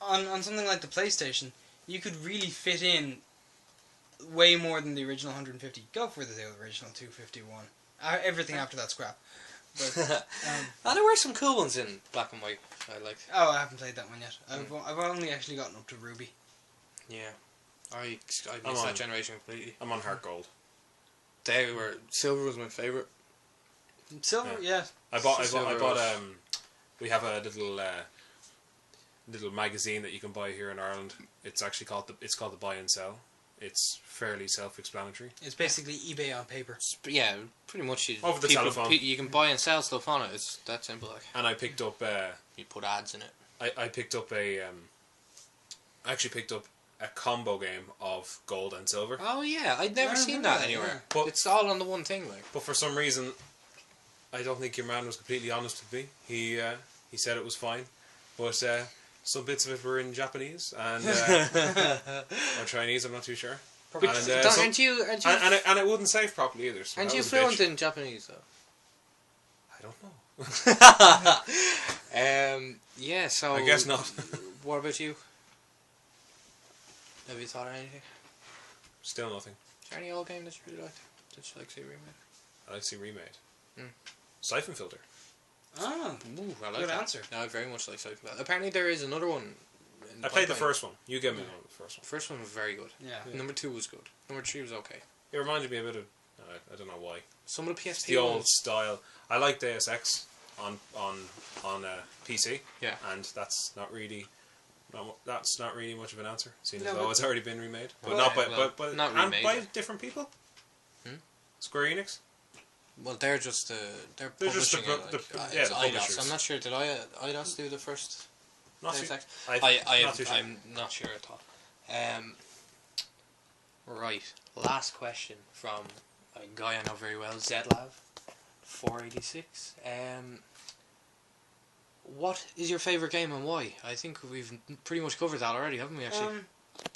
[SPEAKER 2] on something like the PlayStation, you could really fit in way more than the original 150. Go for the original 251. Everything after that's crap. But
[SPEAKER 1] And there were some cool ones in black and white. I liked.
[SPEAKER 2] oh, I haven't played that one yet. I've only actually gotten up to Ruby.
[SPEAKER 1] Yeah, I
[SPEAKER 4] I'm
[SPEAKER 1] missed
[SPEAKER 4] on-
[SPEAKER 1] that generation completely.
[SPEAKER 4] I'm on Heart Gold.
[SPEAKER 1] Silver was my favorite.
[SPEAKER 2] Silver, yeah.
[SPEAKER 4] I bought.
[SPEAKER 1] Silver.
[SPEAKER 4] We have a little magazine that you can buy here in Ireland. It's actually called the Buy and Sell. It's fairly self-explanatory.
[SPEAKER 2] It's basically eBay on paper.
[SPEAKER 1] Yeah, pretty much.
[SPEAKER 4] Over the telephone.
[SPEAKER 1] You can buy and sell stuff on it. It's that simple. Like
[SPEAKER 4] And I picked up.
[SPEAKER 1] you put ads in it.
[SPEAKER 4] I picked up I actually picked up a combo game of gold and silver.
[SPEAKER 1] Oh yeah, I'd never
[SPEAKER 2] I
[SPEAKER 1] seen
[SPEAKER 2] remember
[SPEAKER 1] that
[SPEAKER 2] that,
[SPEAKER 1] anywhere.
[SPEAKER 2] yeah.
[SPEAKER 4] But-
[SPEAKER 1] It's all on the one thing, like.
[SPEAKER 4] But for some reason, I don't think your man was completely honest with me. He said it was fine, but some bits of it were in Japanese and or Chinese. I'm not too sure.
[SPEAKER 1] But
[SPEAKER 4] And,
[SPEAKER 1] aren't you?
[SPEAKER 4] And it wouldn't save properly either. So
[SPEAKER 1] Aren't
[SPEAKER 4] that
[SPEAKER 1] you
[SPEAKER 4] was a
[SPEAKER 1] fluent
[SPEAKER 4] bitch.
[SPEAKER 1] in Japanese though?
[SPEAKER 4] I don't know.
[SPEAKER 1] Yeah. So
[SPEAKER 4] I guess not.
[SPEAKER 1] What about you? Have you thought of anything?
[SPEAKER 4] Still nothing.
[SPEAKER 1] Is there any old game that you really liked? That you like to see remade?
[SPEAKER 4] I like to see remade.
[SPEAKER 1] Hmm.
[SPEAKER 4] Siphon Filter.
[SPEAKER 2] Oh,
[SPEAKER 1] Ooh, I like
[SPEAKER 2] good
[SPEAKER 1] that.
[SPEAKER 2] answer.
[SPEAKER 1] No, I very much like Siphon Filter. Apparently there is another one. In
[SPEAKER 4] I played the
[SPEAKER 1] pipeline.
[SPEAKER 4] first one. You gave me one of the first
[SPEAKER 1] The
[SPEAKER 4] one.
[SPEAKER 1] first one was very good.
[SPEAKER 2] Yeah.
[SPEAKER 1] Number 2 was good. Number 3 was okay.
[SPEAKER 4] It reminded me a bit of. I don't know why.
[SPEAKER 1] Some of the
[SPEAKER 4] It's
[SPEAKER 1] PSP
[SPEAKER 4] the old
[SPEAKER 1] ones.
[SPEAKER 4] style. I like Deus Ex on PC.
[SPEAKER 1] Yeah.
[SPEAKER 4] And that's not really much of an answer, seeing
[SPEAKER 2] No,
[SPEAKER 4] as though
[SPEAKER 2] but-
[SPEAKER 4] it's already been remade, but
[SPEAKER 1] Well,
[SPEAKER 4] not by
[SPEAKER 1] well,
[SPEAKER 4] but
[SPEAKER 1] not
[SPEAKER 4] and
[SPEAKER 1] remade,
[SPEAKER 4] by
[SPEAKER 1] yeah.
[SPEAKER 4] different people.
[SPEAKER 1] Hmm?
[SPEAKER 4] Square Enix.
[SPEAKER 1] Well, they're just
[SPEAKER 4] They're
[SPEAKER 1] publishing
[SPEAKER 4] just the
[SPEAKER 1] it,
[SPEAKER 4] pro-
[SPEAKER 1] like,
[SPEAKER 4] the-
[SPEAKER 1] it's
[SPEAKER 4] yeah, the
[SPEAKER 1] IDOS.
[SPEAKER 4] publishers.
[SPEAKER 1] I'm not sure. Did IDOS do the first?
[SPEAKER 4] Not
[SPEAKER 1] Deus
[SPEAKER 4] too,
[SPEAKER 1] Ex?
[SPEAKER 4] not too sure.
[SPEAKER 1] I'm not sure at all. Right. Last question from a guy I know very well, Zlab, 486. What is your favourite game and why? I think we've pretty much covered that already, haven't we? Actually.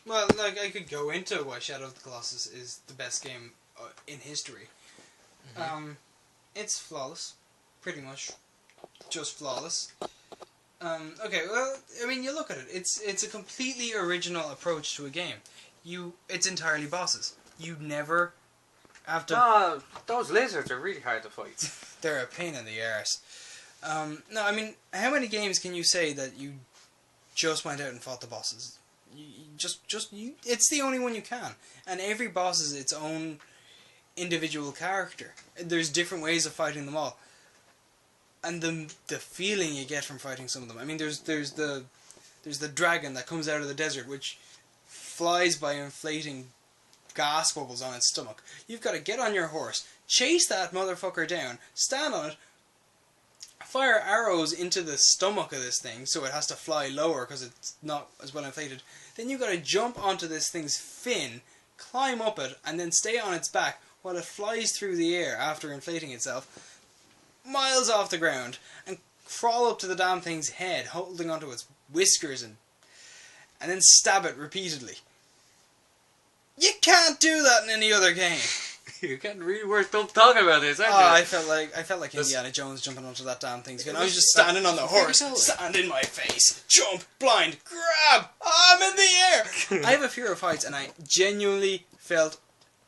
[SPEAKER 2] Well, like I could go into why Shadow of the Colossus is the best game in history. It's flawless, pretty much, just flawless. Okay, well, I mean, you look at it. It's a completely original approach to a game. It's entirely bosses. You never have to.
[SPEAKER 1] Those lizards are really hard to fight.
[SPEAKER 2] They're a pain in the arse. No, I mean, how many games can you say that you just went out and fought the bosses? It's the only one you can, and every boss is its own individual character. There's different ways of fighting them all, and the feeling you get from fighting some of them. I mean, there's the dragon that comes out of the desert, which flies by inflating gas bubbles on its stomach. You've got to get on your horse, chase that motherfucker down, stand on it, fire arrows into the stomach of this thing so it has to fly lower because it's not as well inflated. Then you've got to jump onto this thing's fin, climb up it, and then stay on its back while it flies through the air after inflating itself, miles off the ground, and crawl up to the damn thing's head, holding onto its whiskers, and then stab it repeatedly. You can't do that in any other game.
[SPEAKER 1] You're getting really worked up talking about this, aren't
[SPEAKER 2] Oh,
[SPEAKER 1] you?
[SPEAKER 2] I felt like Indiana Jones jumping onto that damn thing. I was just standing on the horse, stand in my face, jump, blind, grab, I'm in the air. I have a fear of heights, and I genuinely felt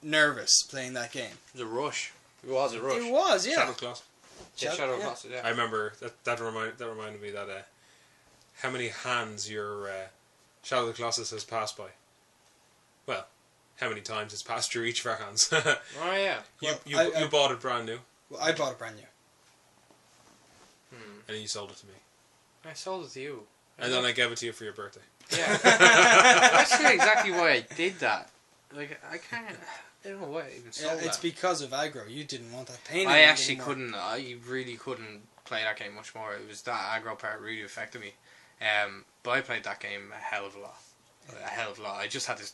[SPEAKER 2] nervous playing that game.
[SPEAKER 1] It was a rush. It was a rush.
[SPEAKER 2] It was, yeah.
[SPEAKER 4] Shadow Class.
[SPEAKER 1] Yeah, Shadow of Colossus, yeah.
[SPEAKER 4] I remember that reminded me that how many hands your Shadow of the Colossus has passed by. Well, how many times it's passed through each of our hands.
[SPEAKER 1] Oh, yeah.
[SPEAKER 4] You bought it brand new.
[SPEAKER 2] Well, I bought it brand new.
[SPEAKER 4] And then you sold it to me.
[SPEAKER 1] I sold it to you.
[SPEAKER 4] And then I gave it to you for your birthday.
[SPEAKER 1] Yeah. That's exactly why I did that. Like, I can't... I don't know why I even saw
[SPEAKER 2] Yeah,
[SPEAKER 1] that.
[SPEAKER 2] it's because of aggro. You didn't want that pain.
[SPEAKER 1] I actually couldn't. I really couldn't play that game much more. It was that aggro part really affected me. But I played that game a hell of a lot. A hell of a lot. I just had to.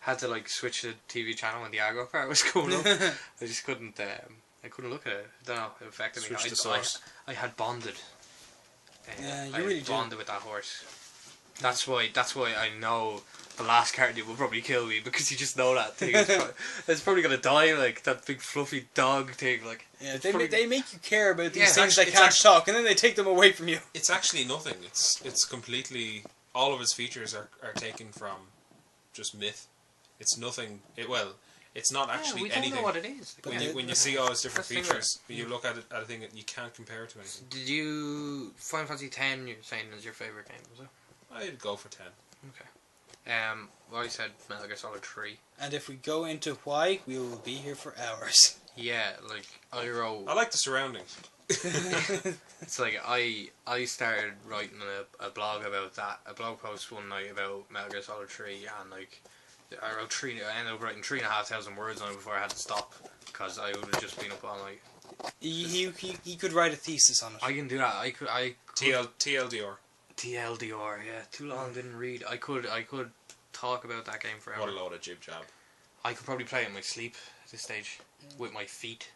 [SPEAKER 1] Had to like switch the TV channel when the aggro part was going up. I just couldn't. I couldn't look at it. I don't know. It affected me.
[SPEAKER 4] Switch the source.
[SPEAKER 1] I had bonded.
[SPEAKER 2] Yeah, you
[SPEAKER 1] I
[SPEAKER 2] really
[SPEAKER 1] bonded with that horse. That's why I know the last card will probably kill me, because you just know that thing. It's probably gonna die, like that big fluffy dog thing. Like,
[SPEAKER 2] Yeah,
[SPEAKER 1] it's
[SPEAKER 2] they
[SPEAKER 1] probably-
[SPEAKER 2] they make you care about these
[SPEAKER 1] Yeah,
[SPEAKER 2] things
[SPEAKER 4] actually-
[SPEAKER 2] that
[SPEAKER 4] it's
[SPEAKER 2] can't
[SPEAKER 4] actually-
[SPEAKER 2] talk, and then they take them away from you.
[SPEAKER 4] It's actually nothing. It's completely, all of its features are taken from just myth. It's nothing. It's not actually
[SPEAKER 1] we don't
[SPEAKER 4] anything.
[SPEAKER 1] know what it is.
[SPEAKER 2] But
[SPEAKER 4] When you see all its different
[SPEAKER 1] That's the thing,
[SPEAKER 4] features, when you look at it, at a thing that you can't compare it to anything.
[SPEAKER 1] Did you Final Fantasy X? You're saying is your favorite game, was it?
[SPEAKER 4] I'd go for 10.
[SPEAKER 1] Well, I said Metal Gear Solid 3.
[SPEAKER 2] And if we go into why, we will be here for hours.
[SPEAKER 1] Yeah, like I wrote.
[SPEAKER 4] I like the surroundings.
[SPEAKER 1] It's like I started writing a blog about that, a blog post one night about Metal Gear Solid 3, and like I ended up writing 3,500 words on it before I had to stop, because I would have just been up all night.
[SPEAKER 2] He could write a thesis on it.
[SPEAKER 1] I can do that. I could
[SPEAKER 4] TLDR.
[SPEAKER 1] TLDR, yeah, too long, didn't read. I could talk about that game forever.
[SPEAKER 4] What a load of jib jab.
[SPEAKER 1] I could probably play it in my sleep at this stage, with my feet.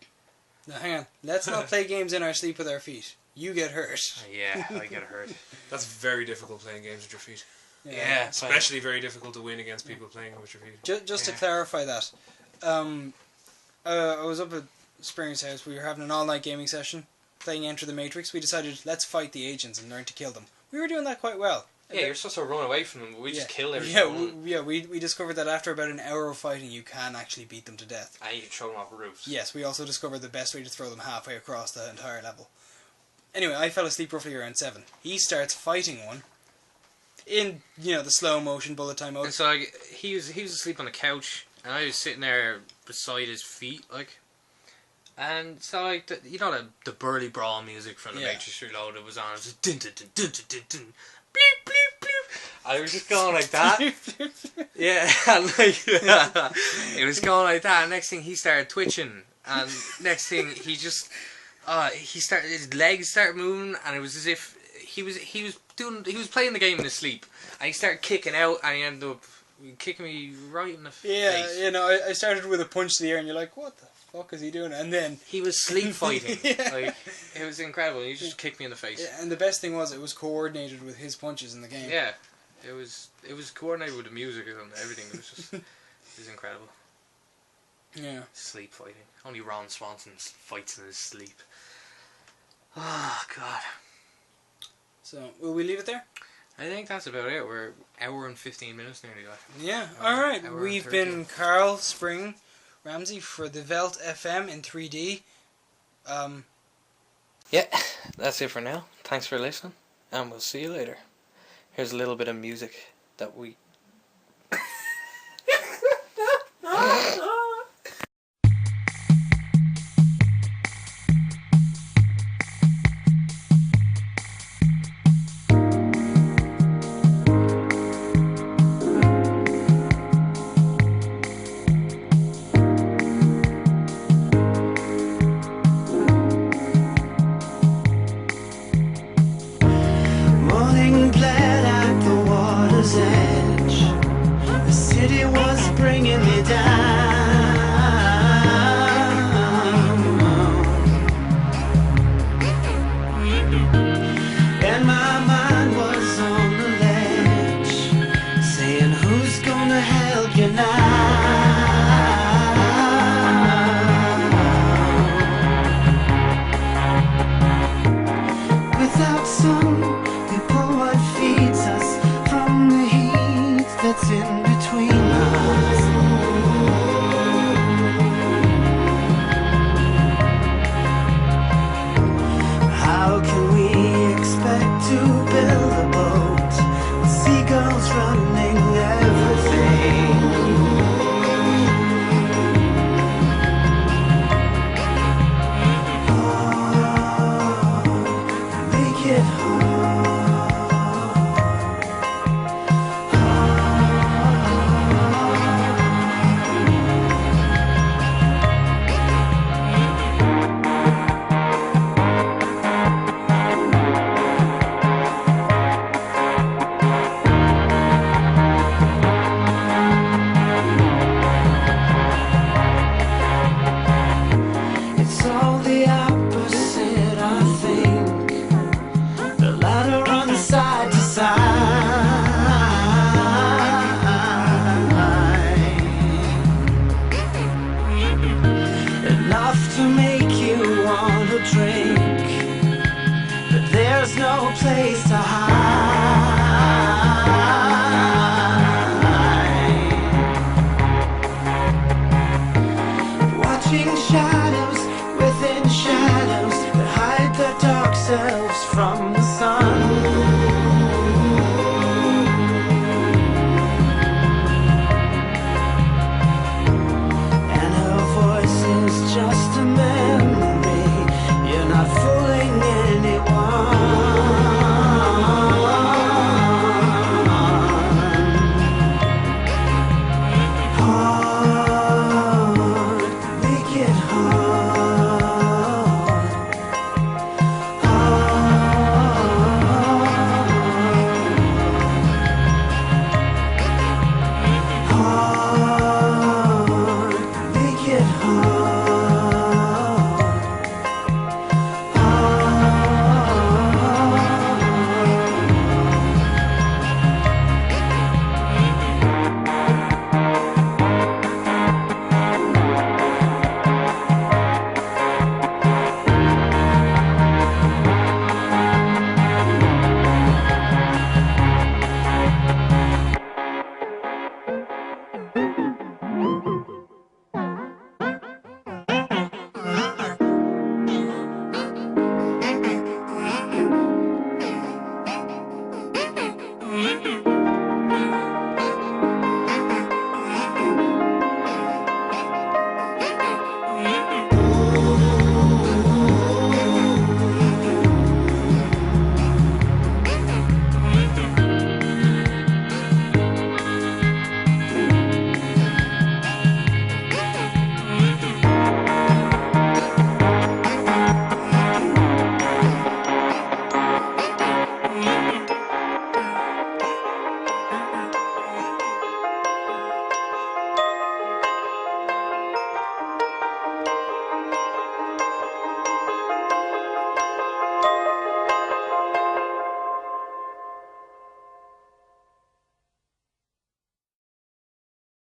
[SPEAKER 2] Now, hang on. Let's not play games in our sleep with our feet. You get hurt.
[SPEAKER 1] Yeah, I get hurt.
[SPEAKER 4] That's very difficult playing games with your feet.
[SPEAKER 1] Yeah,
[SPEAKER 4] Especially very difficult to win against people playing with your feet.
[SPEAKER 2] Just to
[SPEAKER 1] Yeah.
[SPEAKER 2] clarify that, I was up at Springer's house. We were having an all-night gaming session, playing Enter the Matrix. We decided, let's fight the agents and learn to kill them. We were doing that quite well.
[SPEAKER 1] Yeah, you're supposed to run away from them, but we just kill everyone.
[SPEAKER 2] We discovered that after about an hour of fighting, you can actually beat them to death.
[SPEAKER 1] And you can throw them off roofs.
[SPEAKER 2] Yes, we also discovered the best way to throw them halfway across the entire level. Anyway, I fell asleep roughly around 7. He starts fighting one in, the slow motion bullet time mode.
[SPEAKER 1] And so like, he was asleep on the couch, and I was sitting there beside his feet, like. And so like, the burly brawl music from the
[SPEAKER 2] Yeah.
[SPEAKER 1] Matrix Reloaded was on. It was just dun dun dun dun dun dun dun, bleep bleep bleep. I was just going like that. Yeah, and like it was going like that. And next thing he started twitching, and next thing he just his legs started moving, and it was as if he was playing the game in his sleep, and he started kicking out, and he ended up kicking me right in the face.
[SPEAKER 2] I started with a punch to the air, and you're like, what the fuck is he doing? And then
[SPEAKER 1] He was sleep fighting.
[SPEAKER 2] Yeah.
[SPEAKER 1] Like, it was incredible. He just kicked me in the face.
[SPEAKER 2] yeah, and the best thing was it was coordinated with his punches in the game.
[SPEAKER 1] Yeah. It was coordinated with the music and everything. It was just, it was incredible.
[SPEAKER 2] Yeah.
[SPEAKER 1] Sleep fighting. Only Ron Swanson fights in his sleep. Oh, God.
[SPEAKER 2] So, will we leave it there?
[SPEAKER 1] I think that's about it. We're hour and 15 minutes nearly left.
[SPEAKER 2] Yeah.
[SPEAKER 1] Hour-
[SPEAKER 2] Alright.
[SPEAKER 1] hour and
[SPEAKER 2] We've
[SPEAKER 1] 30.
[SPEAKER 2] been Carl, Spring, Ramsey for the Veldt FM in 3D.
[SPEAKER 1] Yeah, that's it for now. Thanks for listening, and we'll see you later. Here's a little bit of music that we